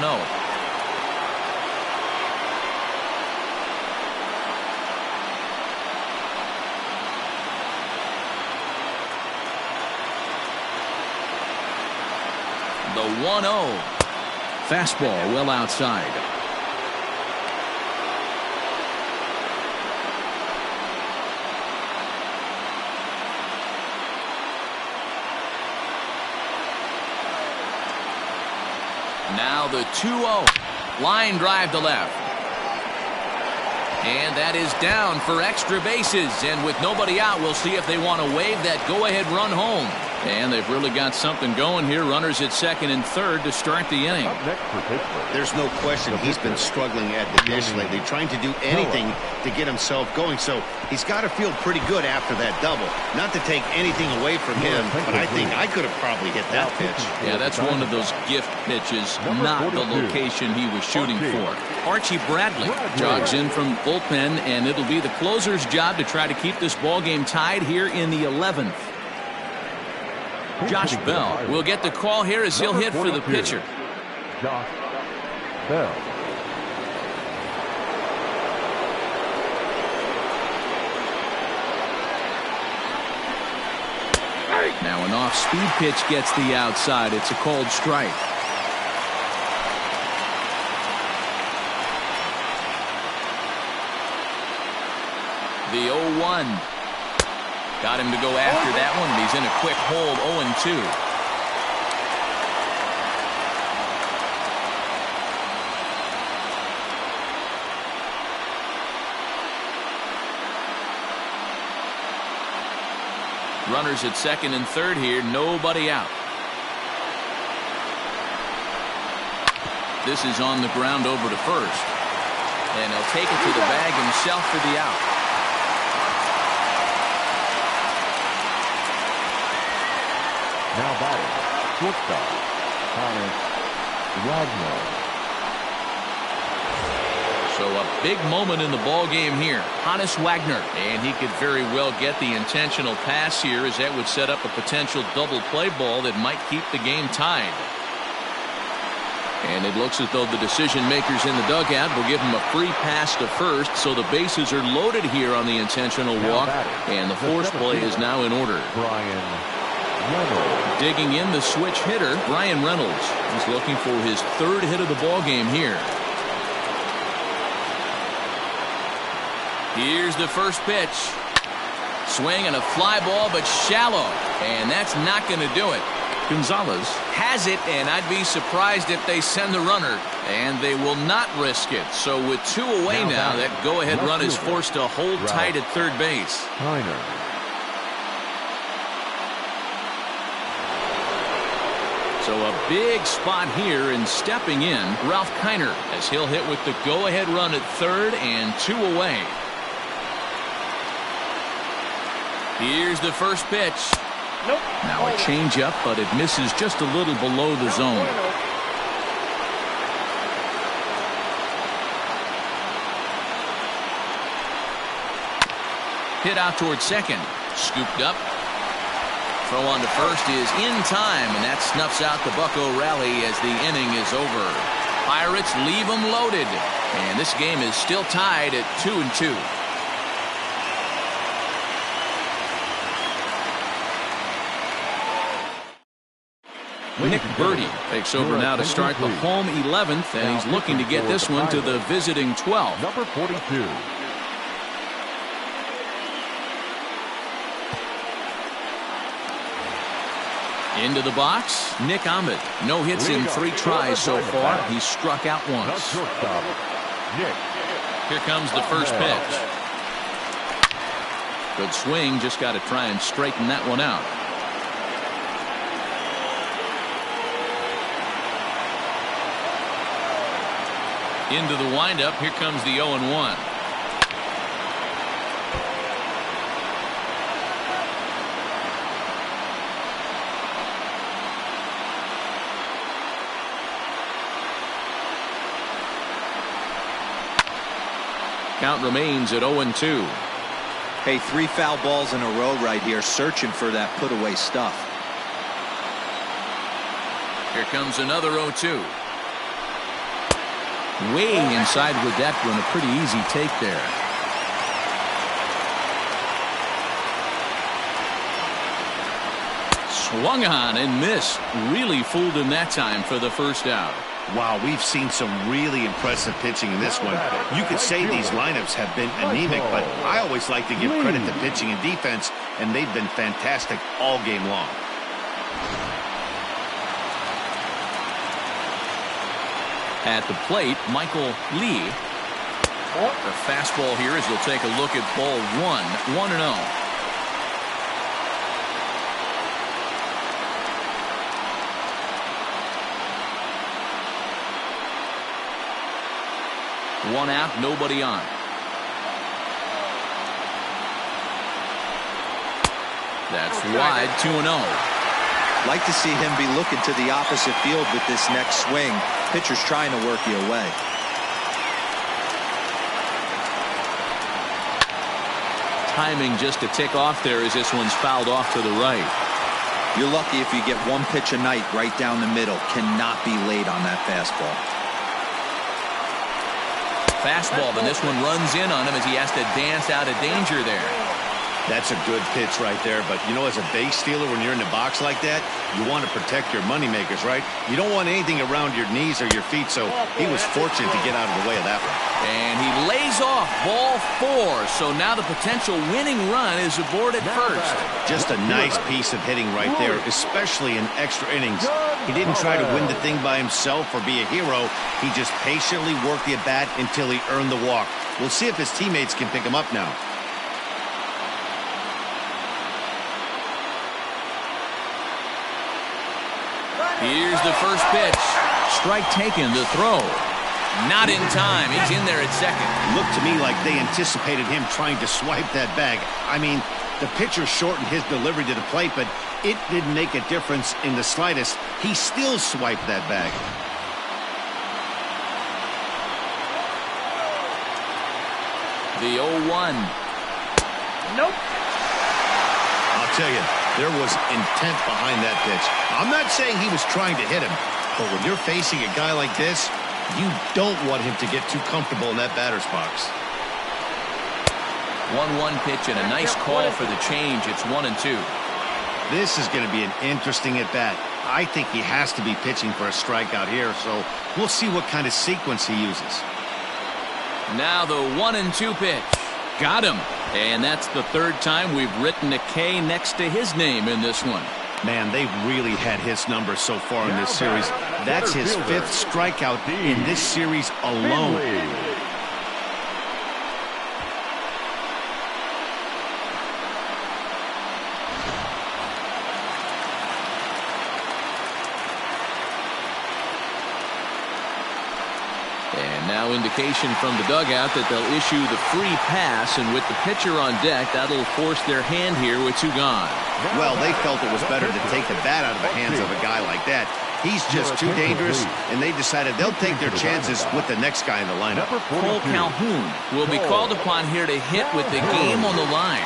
The 1-0. Fastball well outside. Now the 2-0. Line drive to left. And that is down for extra bases. And with nobody out, we'll see if they want to wave that go-ahead run home. And they've really got something going here. Runners at second and third to start the inning. Up next for Pittsburgh. There's no question he's been struggling at the dish lately, trying to do anything to get himself going. So he's got to feel pretty good after that double. Not to take anything away from him, but I think I could have probably hit that pitch. Yeah, that's one of those gift pitches, not the location he was shooting for. Archie Bradley jogs in from bullpen, and it'll be the closer's job to try to keep this ball game tied here in the 11th. Josh Bell will get the call here as he'll hit for the pitcher. Josh Bell. Now an off-speed pitch gets the outside. It's a called strike. The 0-1. Got him to go after that one. He's in a quick hold, 0-2. Runners at second and third here, nobody out. This is on the ground over to first. And he'll take it to the bag himself for the out. Now batting, shortstop, Thomas Wagner. So a big moment in the ball game here. Hannes Wagner, and he could very well get the intentional pass here, as that would set up a potential double play ball that might keep the game tied. And it looks as though the decision makers in the dugout will give him a free pass to first, so the bases are loaded here on the intentional walk, and the force play is now in order. Brian Reynolds. Digging in, the switch hitter, Brian Reynolds. He's looking for his third hit of the ball game here. Here's the first pitch. Swing and a fly ball, but shallow. And that's not going to do it. Gonzalez has it, and I'd be surprised if they send the runner. And they will not risk it. So with two away now that go-ahead run is forced to hold tight at third base. So a big spot here, and stepping in, Ralph Kiner, as he'll hit with the go-ahead run at third and two away. Here's the first pitch. Nope. Now a changeup, but it misses just a little below the zone. Hit out towards second. Scooped up. Throw on to first is in time, and that snuffs out the Bucco rally as the inning is over. Pirates leave them loaded, and this game is still tied at 2-2. Nick Birdie takes over now to start the home 11th, and he's looking to get this one to the visiting 12th. Number 42. Into the box, Nick Ahmed. No hits in 3 tries so far. He's struck out once. Here comes the first pitch. Good swing, just got to try and straighten that one out. Into the windup, here comes the 0-1. Count remains at 0-2. Hey, 3 foul balls in a row right here, searching for that put away stuff. Here comes another 0-2. Way inside with that one, a pretty easy take there. Swung on and missed. Really fooled him that time for the first out. Wow, we've seen some really impressive pitching in this one. You could say these lineups have been anemic, but I always like to give credit to pitching and defense, and they've been fantastic all game long. At the plate, Michael Lee. The fastball here as we'll take a look at ball 1-0. One out, nobody on. That's wide, 2-0. Like to see him be looking to the opposite field with this next swing. Pitcher's trying to work you away. Timing just a tick off there as this one's fouled off to the right. You're lucky if you get one pitch a night right down the middle. Cannot be late on that fastball. Fastball, then this one runs in on him as he has to dance out of danger there. That's a good pitch right there, but you know, as a base stealer, when you're in the box like that, you want to protect your moneymakers, right? You don't want anything around your knees or your feet, so he was fortunate to get out of the way of that one. And he lays off ball 4, so now the potential winning run is aboard at first. Just a nice piece of hitting right there, especially in extra innings. He didn't try to win the thing by himself or be a hero. He just patiently worked the at-bat until he earned the walk. We'll see if his teammates can pick him up now. Here's the first pitch. Strike taken, the throw. Not in time. He's in there at second. Looked to me like they anticipated him trying to swipe that bag. I mean, the pitcher shortened his delivery to the plate, but it didn't make a difference in the slightest. He still swiped that bag. The 0-1. Nope. I'll tell you, there was intent behind that pitch. I'm not saying he was trying to hit him, but when you're facing a guy like this, you don't want him to get too comfortable in that batter's box. 1-1 pitch and a nice call for the change. It's 1-2. This is going to be an interesting at-bat. I think he has to be pitching for a strikeout here, so we'll see what kind of sequence he uses. Now the 1-2 pitch. Got him. And that's the third time we've written a K next to his name in this one. Man, they've really had his number so far in this series. That's his 5th strikeout in this series alone. And now indication from the dugout that they'll issue the free pass, and with the pitcher on deck, that'll force their hand here with 2 gone. Well, they felt it was better to take the bat out of the hands of a guy like that. He's just too dangerous, and they decided they'll take their chances with the next guy in the lineup. Cole Calhoun will be called upon here to hit with the game on the line.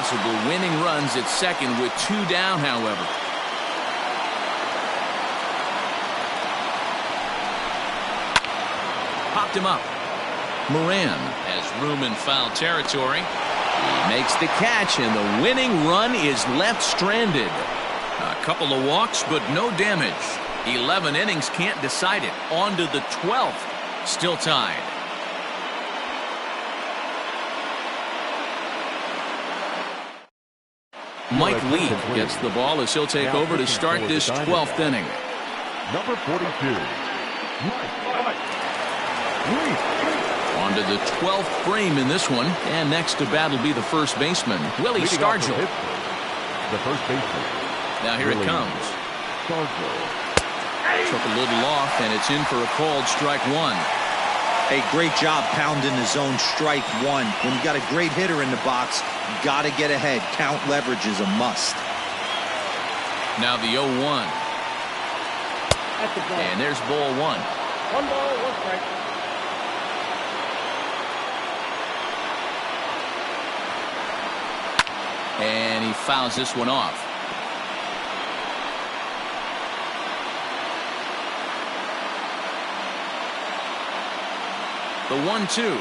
Possible winning runs at second with 2 down, however. Popped him up. Moran has room in foul territory. He makes the catch, and the winning run is left stranded. A couple of walks, but no damage. 11 innings can't decide it. On to the 12th. Still tied. Mike Lee gets the ball as he'll take over to start this 12th inning. Number 42. On to the 12th frame in this one, and next to bat will be the first baseman, Willie Stargell. The first baseman. Now here it comes. Took a little off, and it's in for a called strike 1. A great job pounding the zone strike 1. When you got a great hitter in the box, got to get ahead. Count leverage is a must. Now the 0-1. And there's ball 1. 1 ball, 1 strike. And he fouls this one off. The 1-2.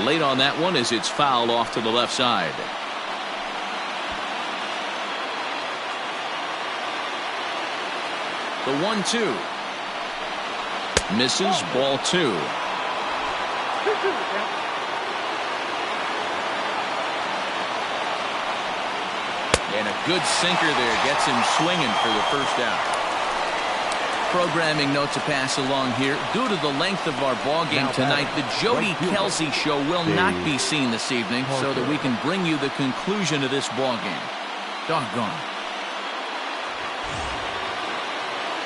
Late on that one as it's fouled off to the left side. The 1-2. Misses, ball 2. And a good sinker there gets him swinging for the first out. Programming note to pass along here. Due to the length of our ball game tonight, the Jody Kelsey show will not be seen this evening, so that we can bring you the conclusion of this ball game. Doggone.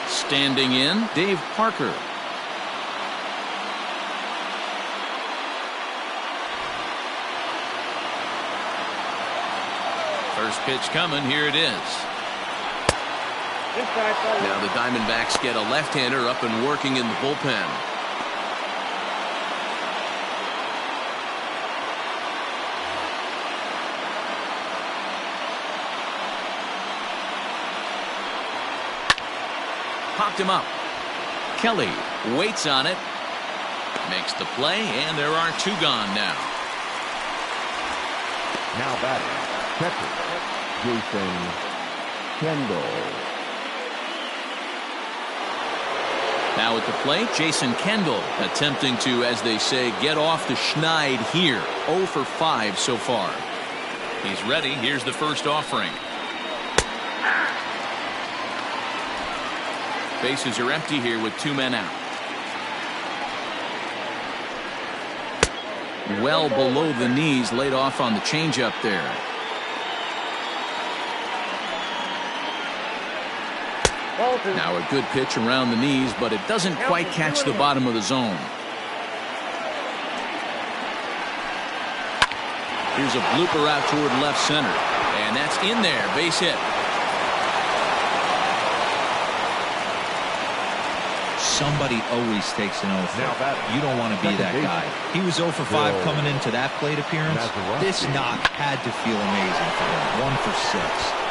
Standing in, Dave Parker. First pitch coming. Here it is. Now the Diamondbacks get a left-hander up and working in the bullpen. Popped him up. Kelly waits on it. Makes the play, and there are 2 gone now. Now batting, catcher, Jason Kendall. Now at the plate, Jason Kendall attempting to, as they say, get off the schneid here. 0 for 5 so far. He's ready. Here's the first offering. Bases are empty here with 2 men out. Well below the knees, laid off on the changeup there. Now a good pitch around the knees, but it doesn't quite catch the bottom of the zone. Here's a blooper out toward left center, and that's in there. Base hit. Somebody always takes an 0 for. You don't want to be that guy. He was 0 for 5 coming into that plate appearance. This knock had to feel amazing for him. 1 for 6.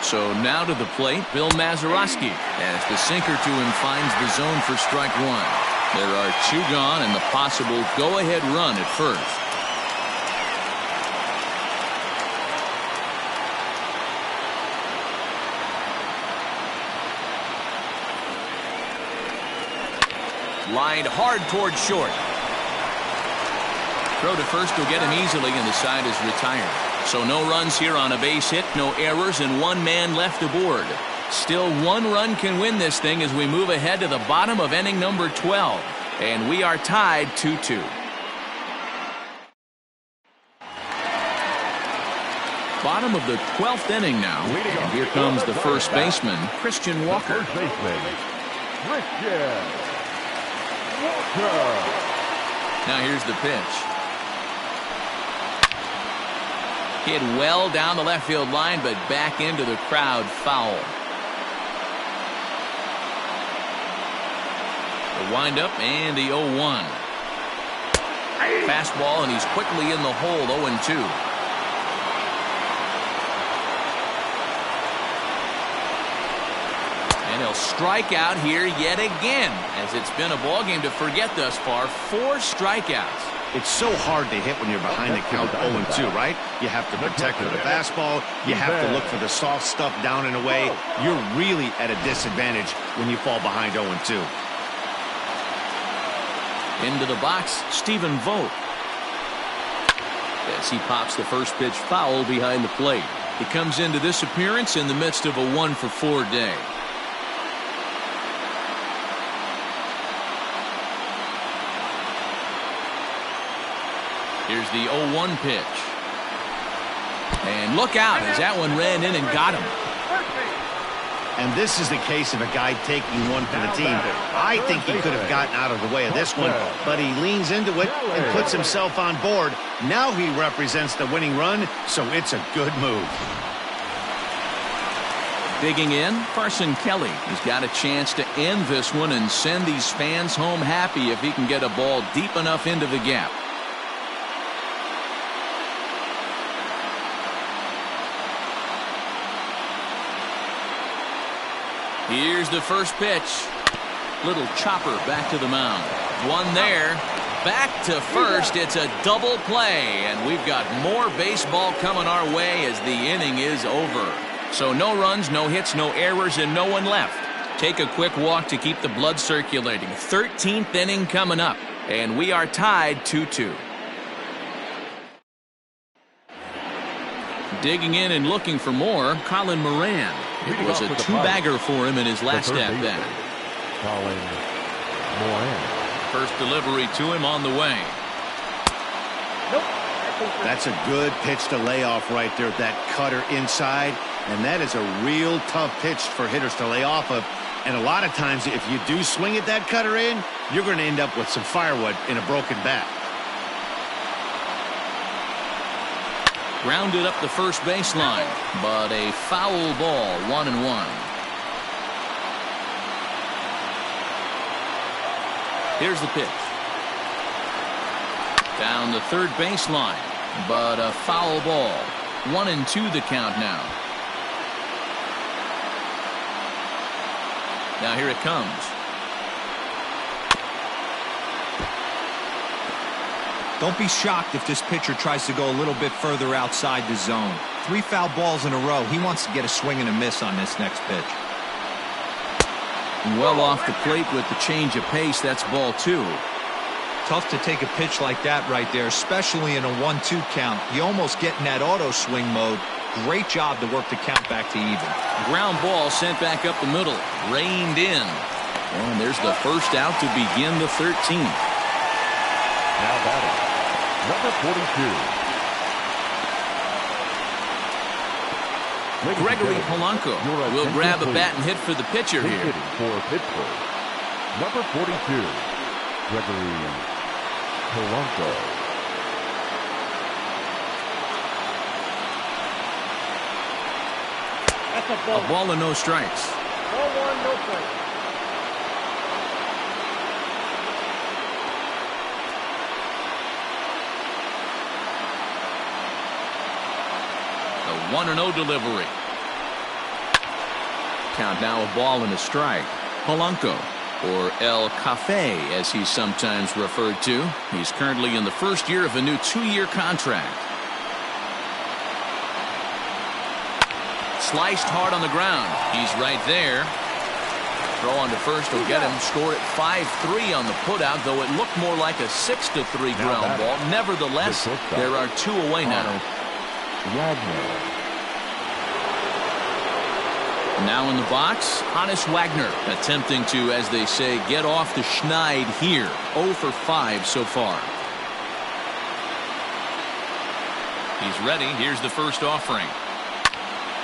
So now to the plate, Bill Mazeroski, as the sinker to him finds the zone for strike 1. There are 2 gone and the possible go-ahead run at first. Lined hard toward short. Throw to first will get him easily, and the side is retired. So no runs here on a base hit, no errors, and 1 man left aboard. Still 1 run can win this thing as we move ahead to the bottom of inning number 12. And we are tied 2-2. Bottom of the 12th inning now. And here comes the first baseman, Christian Walker. First baseman, Christian Walker. Now here's the pitch. Hit well down the left field line, but back into the crowd, foul. The windup and the 0-1. Fastball, and he's quickly in the hole. 0-2. And he'll strike out here yet again, as it's been a ball game to forget thus far. 4 strikeouts. It's so hard to hit when you're behind the count 0-2, right? You have to protect the fastball. You have to look for the soft stuff down and away. You're really at a disadvantage when you fall behind 0-2. Into the box, Stephen Vogt. As he pops the first pitch foul behind the plate. He comes into this appearance in the midst of a 1 for 4 day. Here's the 0-1 pitch. And look out as that one ran in and got him. And this is the case of a guy taking one for the team. I think he could have gotten out of the way of this one, but he leans into it and puts himself on board. Now he represents the winning run, so it's a good move. Digging in, Carson Kelly. He's got a chance to end this one and send these fans home happy if he can get a ball deep enough into the gap. Here's the first pitch. Little chopper back to the mound. One there. Back to first. It's a double play, and we've got more baseball coming our way as the inning is over. So no runs, no hits, no errors, and no one left. Take a quick walk to keep the blood circulating. 13th inning coming up, and we are tied 2-2. Digging in and looking for more, Colin Moran. It was a two-bagger for him in his last at-bat. Colin Moran. First delivery to him on the way. That's a good pitch to lay off right there, that cutter inside. And that is a real tough pitch for hitters to lay off of. And a lot of times, if you do swing at that cutter in, you're going to end up with some firewood in a broken bat. Grounded up the first baseline, but a foul ball, 1-1. Here's the pitch. Down the third baseline, but a foul ball. 1-2 the count now. Now here it comes. Don't be shocked if this pitcher tries to go a little bit further outside the zone. 3 foul balls in a row. He wants to get a swing and a miss on this next pitch. Well off the plate with the change of pace. That's ball 2. Tough to take a pitch like that right there, especially in a 1-2 count. You almost get in that auto swing mode. Great job to work the count back to even. Ground ball sent back up the middle. Reined in. And there's the first out to begin the 13th. Now batting, number 42. Gregory Polanco will grab a bat and hit for the pitcher here. For Pittsburgh, number 42, Gregory Polanco. That's a A ball. ball and no strikes. Ball 1, no strike. A 1-0 delivery. Count now a ball and a strike. Polanco, or El Cafe as he's sometimes referred to. He's currently in the first year of a new 2-year contract. Sliced hard on the ground. He's right there. Throw on to first will get him. Score at 5-3 on the putout, though it looked more like a 6-3 ground ball. Nevertheless, there are 2 away now. Wagner. Now in the box, Hannes Wagner attempting to, as they say, get off the schneid here. 0 for 5 so far. He's ready. Here's the first offering.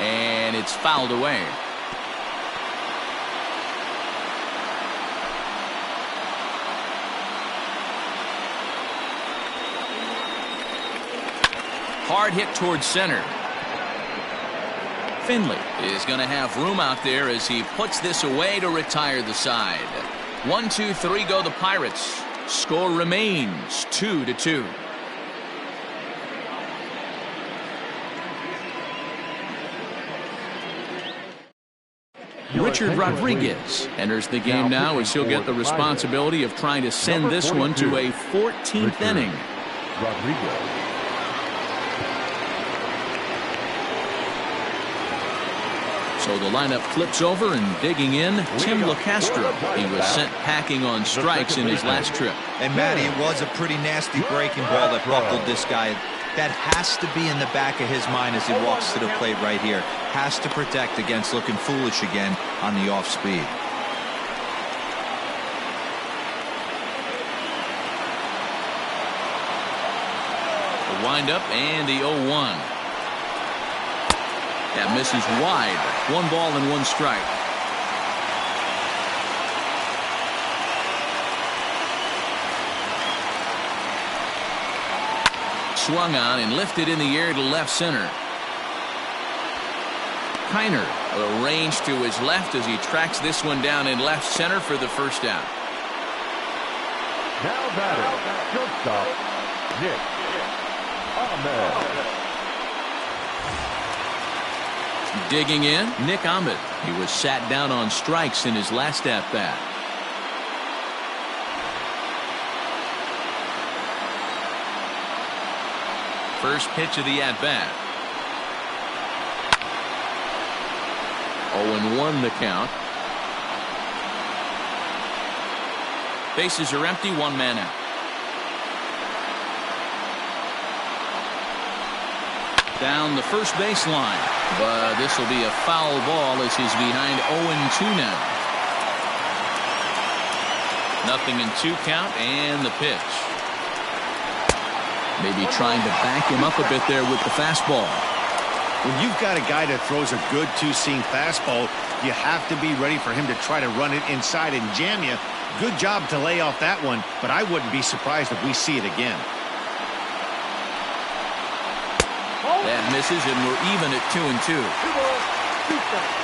And it's fouled away. Hard hit towards center. Finley is going to have room out there as he puts this away to retire the side. 1-2-3 go the Pirates. Score remains 2-2. Richard Rodriguez enters the game now as he'll get the responsibility of trying to send this one to a 14th inning. Rodriguez. So the lineup flips over, and digging in, Tim LeCastro. He was sent packing on strikes in his last trip. And Matty, it was a pretty nasty breaking ball that buckled this guy. That has to be in the back of his mind as he walks to the plate right here. Has to protect against looking foolish again on the off speed. The windup and the 0-1. That misses wide. 1 ball and 1 strike. Swung on and lifted in the air to left center. Kiner arranged to his left as he tracks this one down in left center for the first out. Now batting, shortstop, Nick Ahmed. Digging in, Nick Ahmed. He was sat down on strikes in his last at-bat. First pitch of the at-bat. 0-1 the count. Bases are empty, one man out. Down the first baseline, but this will be a foul ball as he's behind 0-2 now. Nothing in 2 count, and the pitch. Maybe trying to back him up a bit there with the fastball. When you've got a guy that throws a good two-seam fastball, you have to be ready for him to try to run it inside and jam you. Good job to lay off that one, but I wouldn't be surprised if we see it again. That misses, and we're even at 2-2. 2 balls, 2 strikes.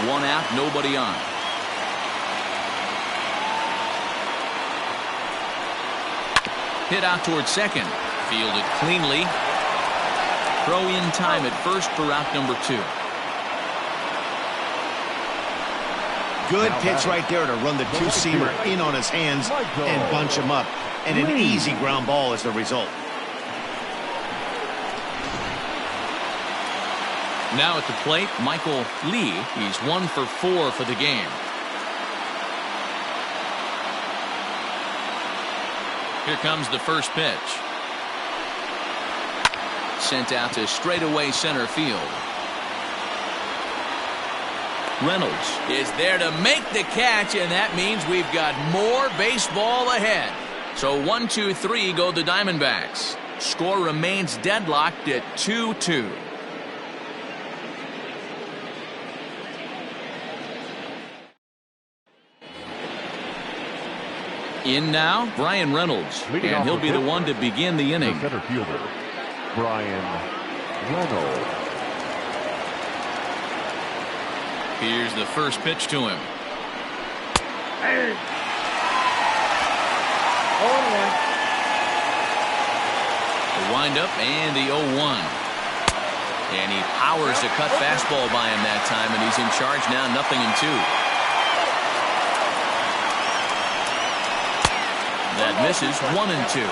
One out, nobody on. Hit out towards second. Fielded cleanly. Throw in time at first for out number 2. Good pitch right there to run the two-seamer in on his hands and bunch him up. And an easy ground ball is the result. Now at the plate, Michael Lee. He's 1 for 4 for the game. Here comes the first pitch. Sent out to straightaway center field. Reynolds is there to make the catch, and that means we've got more baseball ahead. So 1-2-3 go the Diamondbacks. Score remains deadlocked at 2-2. In now, Brian Reynolds, and he'll be the one to begin the inning. The center fielder, Brian Reynolds. Here's the first pitch to him. Hey. 0-1. The windup and the 0-1. And he powers a cut fastball by him that time, and he's in charge now, 0-2. That misses, 1-2.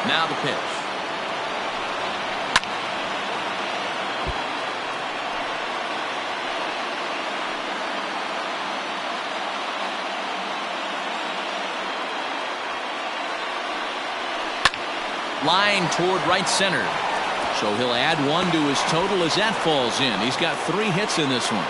Now the pitch. Line toward right center. So he'll add 1 to his total as that falls in. He's got 3 hits in this one.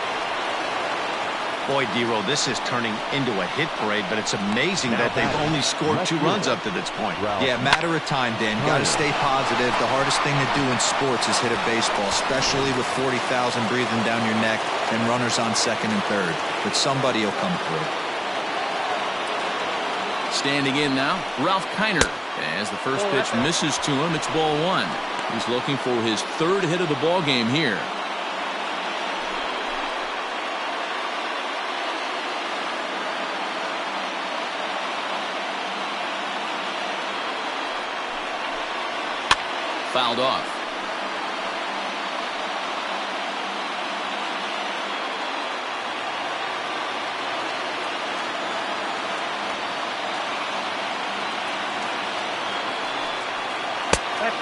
Boy, D-Row, this is turning into a hit parade, but it's amazing that they've only scored 2 runs up to this point. Yeah, matter of time, Dan. Got to stay positive. The hardest thing to do in sports is hit a baseball, especially with 40,000 breathing down your neck and runners on second and third. But somebody will come through. Standing in now, Ralph Kiner. As the first pitch misses to him, it's ball 1. He's looking for his 3rd hit of the ball game here. Fouled off.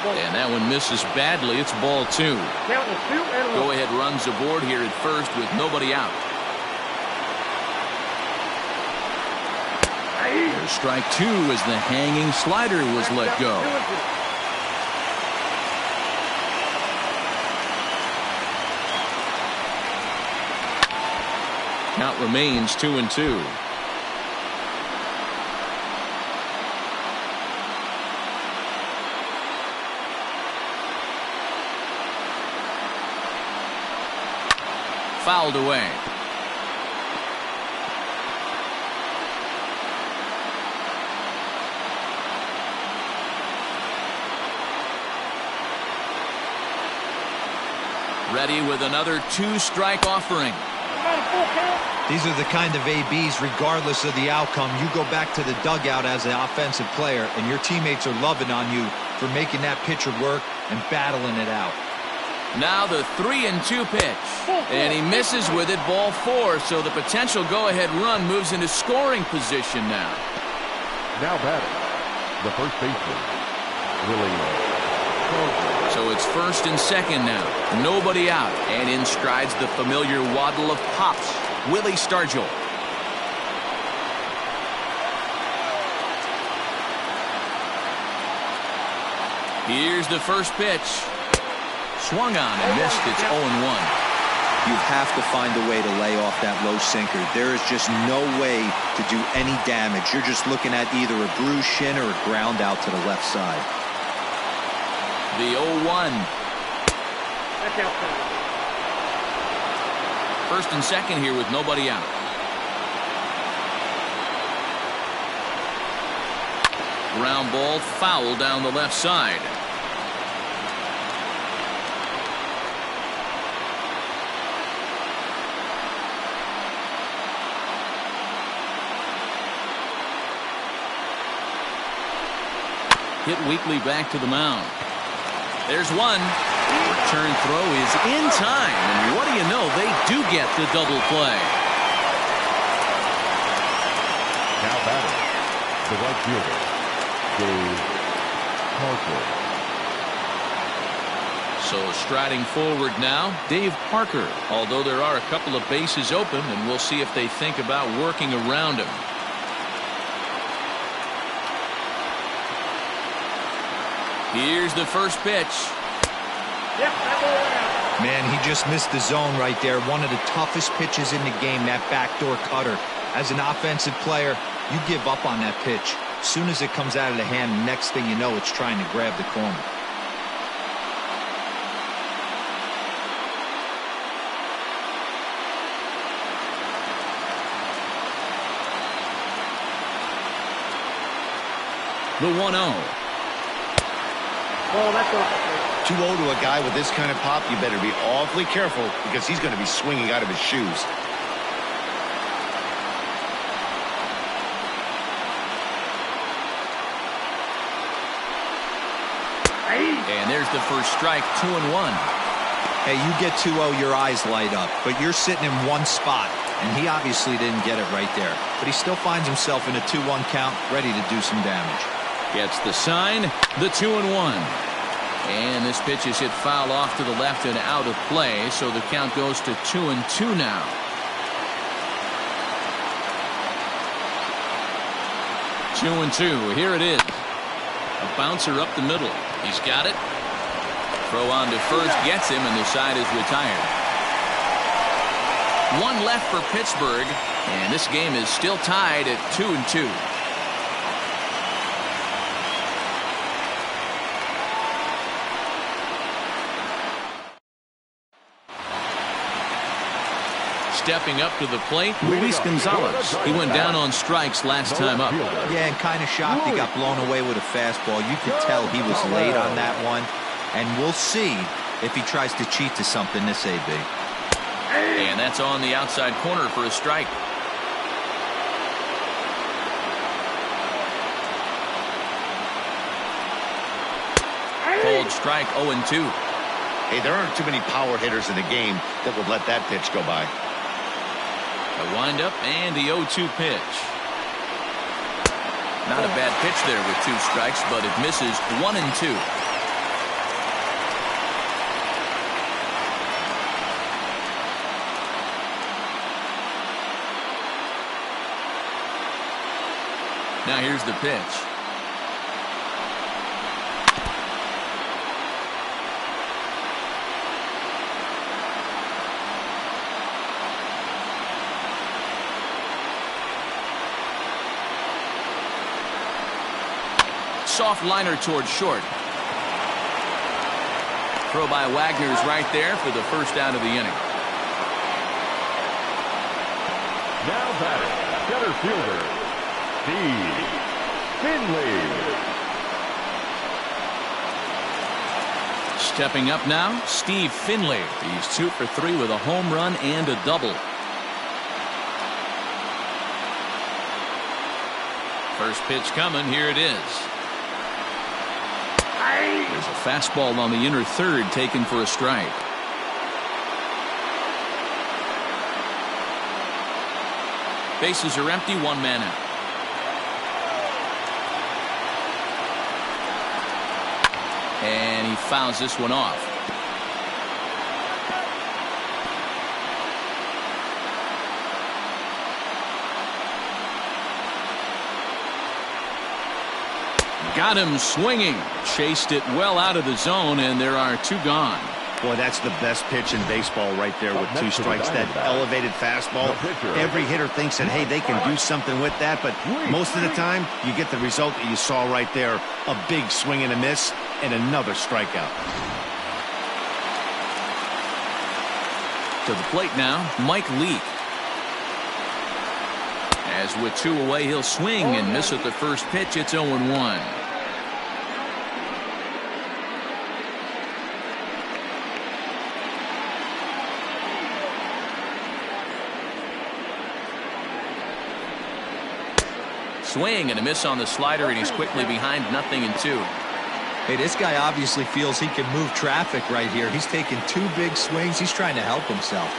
And that one misses badly. It's ball 2. Go ahead runs aboard here at first with nobody out. There's strike 2 as the hanging slider was let go. Count remains 2-2. Fouled away. Ready with another 2-strike offering. These are the kind of ABs, regardless of the outcome. You go back to the dugout as an offensive player, and your teammates are loving on you for making that pitcher work and battling it out. Now the 3-2 pitch. And he misses with it, ball 4. So the potential go-ahead run moves into scoring position now. Now batting, the first baseman, Willie. So it's first and second now. Nobody out. And in strides the familiar waddle of Pops, Willie Stargell. Here's the first pitch. Swung on and missed. It's 0-1. You have to find a way to lay off that low sinker. There is just no way to do any damage. You're just looking at either a bruised shin or a ground out to the left side. The 0-1. First and second here with nobody out. Ground ball foul down the left side. Hit weakly back to the mound. There's one. Return throw is in time. And what do you know? They do get the double play. Now batting, the right fielder, Dave Parker. So striding forward now, Dave Parker. Although there are a couple of bases open, and we'll see if they think about working around him. Here's the first pitch. Man, he just missed the zone right there. One of the toughest pitches in the game, that backdoor cutter. As an offensive player, you give up on that pitch. As soon as it comes out of the hand, next thing you know, it's trying to grab the corner. The 1-0. Oh, that's off. 2-0 to a guy with this kind of pop, you better be awfully careful because he's going to be swinging out of his shoes. And there's the first strike, 2-1. Hey, you get 2-0, your eyes light up, but you're sitting in one spot, and he obviously didn't get it right there. But he still finds himself in a 2-1 count, ready to do some damage. Gets the sign, the 2-1. And this pitch is hit foul off to the left and out of play, so the count goes to 2-2 now. Two and two. Here it is. A bouncer up the middle. He's got it. Throw on to first gets him, and the side is retired. One left for Pittsburgh, and this game is still tied at 2-2. Stepping up to the plate, Luis Gonzalez. He went down on strikes last time up. Yeah, and kind of shocked he got blown away with a fastball. You could tell he was late on that one. And we'll see if he tries to cheat to something this AB. And that's on the outside corner for a strike. Cold strike, 0-2. Hey, there aren't too many power hitters in the game that would let that pitch go by. A windup and the 0-2 pitch. Not a bad pitch there with two strikes, but it misses 1-2. Now here's the pitch. Soft liner towards short. Throw by Wagner's right there for the first out of the inning. Now batting, center fielder, Steve Finley. Stepping up now, Steve Finley. He's 2 for 3 with a home run and a double. First pitch coming. Here it is. There's a fastball on the inner third taken for a strike. Bases are empty, one man out. And he fouls this one off. Got him swinging. Chased it well out of the zone, and there are two gone. Boy, that's the best pitch in baseball right there with two strikes. That elevated fastball. Every hitter thinks that, hey, they can do something with that, but most of the time you get the result that you saw right there. A big swing and a miss and another strikeout. To the plate now, Mike Leake. As with two away, he'll swing and miss at the first pitch. It's 0-1. Swing and a miss on the slider, and he's quickly behind 0-2. Hey, this guy obviously feels he can move traffic right here. He's taking two big swings. He's trying to help himself.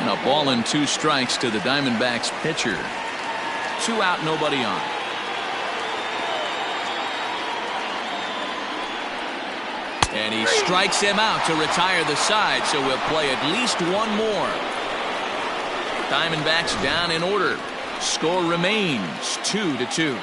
And a ball and two strikes to the Diamondbacks pitcher. 2 out, nobody on. And he strikes him out to retire the side, so we'll play at least one more. Diamondbacks down in order. Score remains 2-2.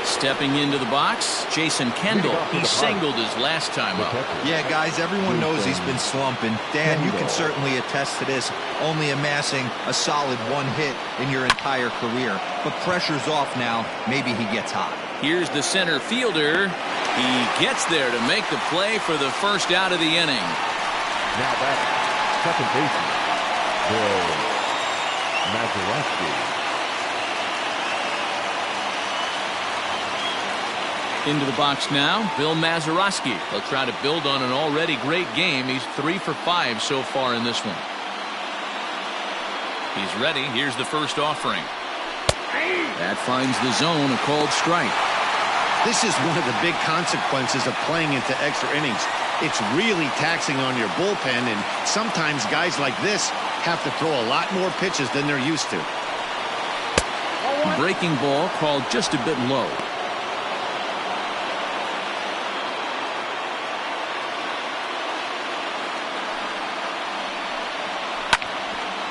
Stepping into the box, Jason Kendall. He singled his last time up. Yeah, guys, everyone knows he's been slumping. Dan, you can certainly attest to this, only amassing a solid 1 hit in your entire career. But pressure's off now. Maybe he gets hot. Here's the center fielder. He gets there to make the play for the first out of the inning. Now back, second baseman, Bill Mazeroski. Into the box now, Bill Mazeroski. He'll try to build on an already great game. He's 3 for 5 so far in this one. He's ready. Here's the first offering. That finds the zone, a called strike. This is one of the big consequences of playing into extra innings. It's really taxing on your bullpen, and sometimes guys like this have to throw a lot more pitches than they're used to. Breaking ball called just a bit low.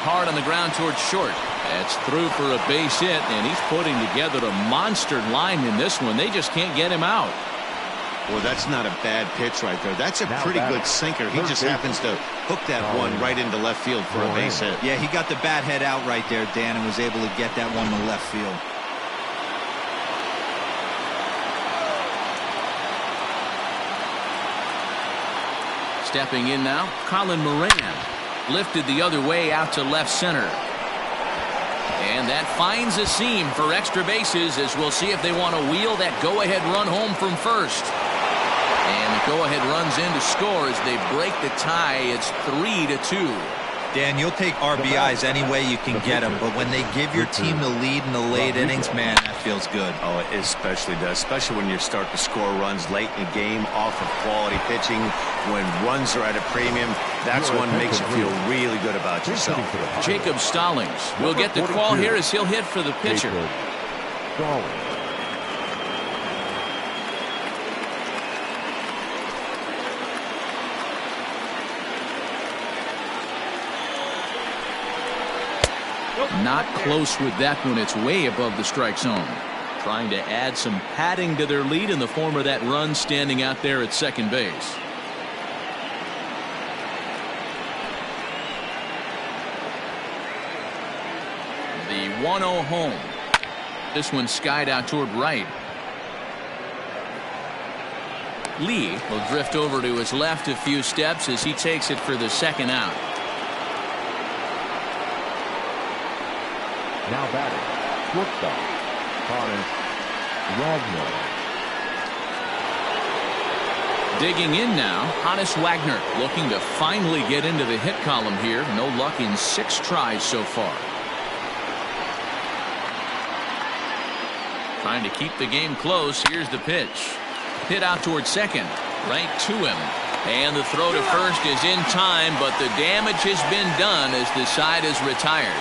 Hard on the ground towards short. That's through for a base hit, and he's putting together a monster line in this one. They just can't get him out. Well, that's not a bad pitch right there. That's a pretty good sinker. He just happens to hook that one right into left field for a base hit. Yeah, he got the bat head out right there, Dan, and was able to get that one to left field. Stepping in now, Colin Moran. Lifted the other way out to left center. And that finds a seam for extra bases, as we'll see if they want to wheel that go-ahead run home from first. And the go-ahead runs in to score as they break the tie. It's 3-2. Dan, you'll take RBIs any way you can get them, but when they give your team the lead in the late innings, man, that feels good. Oh, it especially does, especially when you start to score runs late in the game off of quality pitching. When runs are at a premium, that's one makes you feel really good about yourself. Jacob Stallings will get the call here as he'll hit for the pitcher. Not close with that one. It's way above the strike zone. Trying to add some padding to their lead in the form of that run standing out there at second base. The 1-0 home. This one skied out toward right. Lee will drift over to his left a few steps as he takes it for the second out. Now batting, shortstop, Connor Wagner. Digging in now, Hannes Wagner looking to finally get into the hit column here. No luck in 6 tries so far. Trying to keep the game close. Here's the pitch. Hit out towards second. Right to him. And the throw to first is in time, but the damage has been done as the side is retired.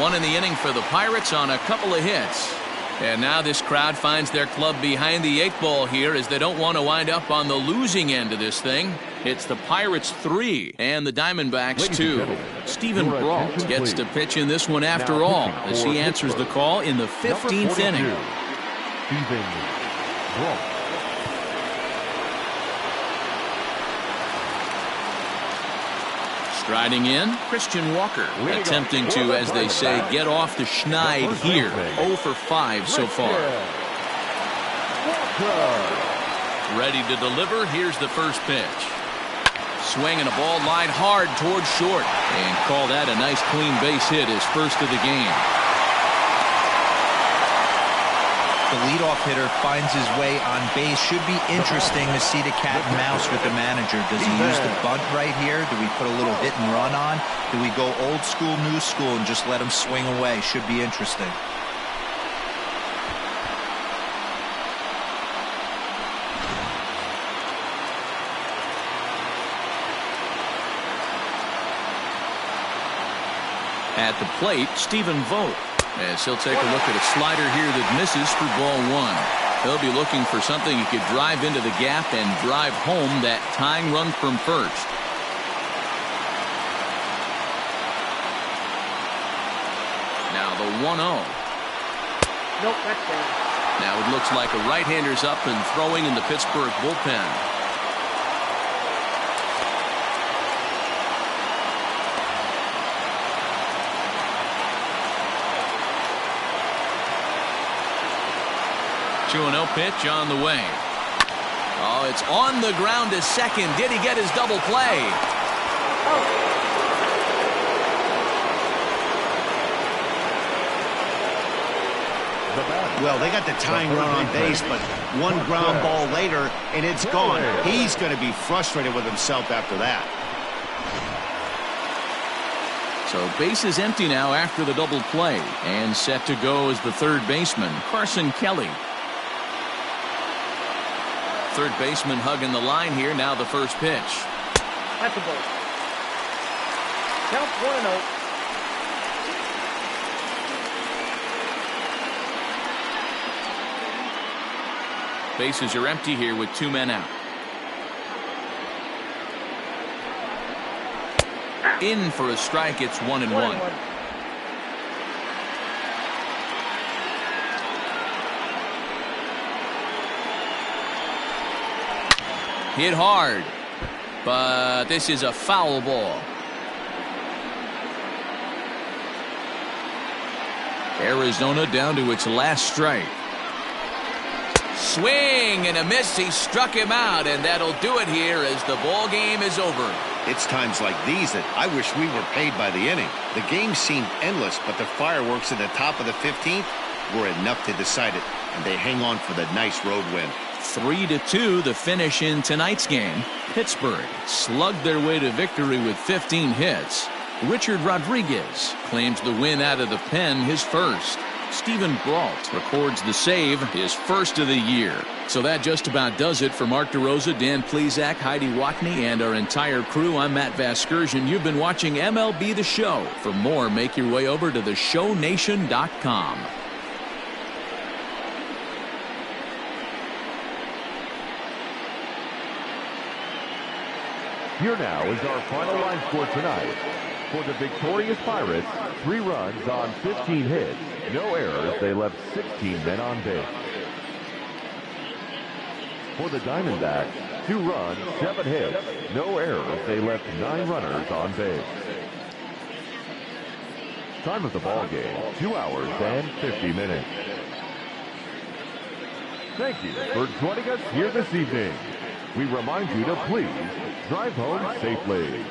1 in the inning for the Pirates on a couple of hits. And now this crowd finds their club behind the 8 ball here as they don't want to wind up on the losing end of this thing. It's the Pirates 3 and the Diamondbacks 2. Stephen Brault gets to pitch in this one after all as he answers the call in the 15th inning. Stephen Brault. Striding in, Christian Walker, attempting to, as they say, get off the schneid here. 0 for 5 so far. Ready to deliver. Here's the first pitch. Swing and a ball lined hard towards short. And call that a nice clean base hit, his first of the game. The leadoff hitter finds his way on base. Should be interesting to see the cat and mouse with the manager. Does he use the bunt right here? Do we put a little hit and run on? Do we go old school, new school, and just let him swing away? Should be interesting. At the plate, Stephen Vogt, as he'll take a look at a slider here that misses for ball 1. He'll be looking for something he could drive into the gap and drive home that tying run from first. Now the 1-0. Nope, that's down. Now it looks like a right-hander's up and throwing in the Pittsburgh bullpen. A 2-0 pitch on the way. Oh, it's on the ground to second. Did he get his double play? Well, they got the tying run on base, but one ground ball later, and it's gone. He's going to be frustrated with himself after that. So base is empty now after the double play, and set to go is the third baseman, Carson Kelly. Third baseman hugging the line here. Now the first pitch. That's a ball. Count 1-0. Bases are empty here with 2 men out. In for a strike. It's 1-1. Hit hard, but this is a foul ball. Arizona down to its last strike. Swing and a miss. He struck him out, and that'll do it here as the ball game is over. It's times like these that I wish we were paid by the inning. The game seemed endless, but the fireworks at the top of the 15th were enough to decide it, and they hang on for the nice road win. 3-2 the finish in tonight's game. Pittsburgh slugged their way to victory with 15 hits. Richard Rodriguez claims the win out of the pen, his first. Stephen Brault records the save, his first of the year. So that just about does it for Mark DeRosa, Dan Plesac, Heidi Watney, and our entire crew. I'm Matt Vasgersian. You've been watching MLB The Show. For more, make your way over to theshownation.com. Here now is our final line score tonight. For the victorious Pirates, 3 runs on 15 hits, no errors. They left 16 men on base. For the Diamondbacks, 2 runs, 7 hits, no errors. They left 9 runners on base. Time of the ball game, 2 hours and 50 minutes. Thank you for joining us here this evening. We remind you to please drive home safely.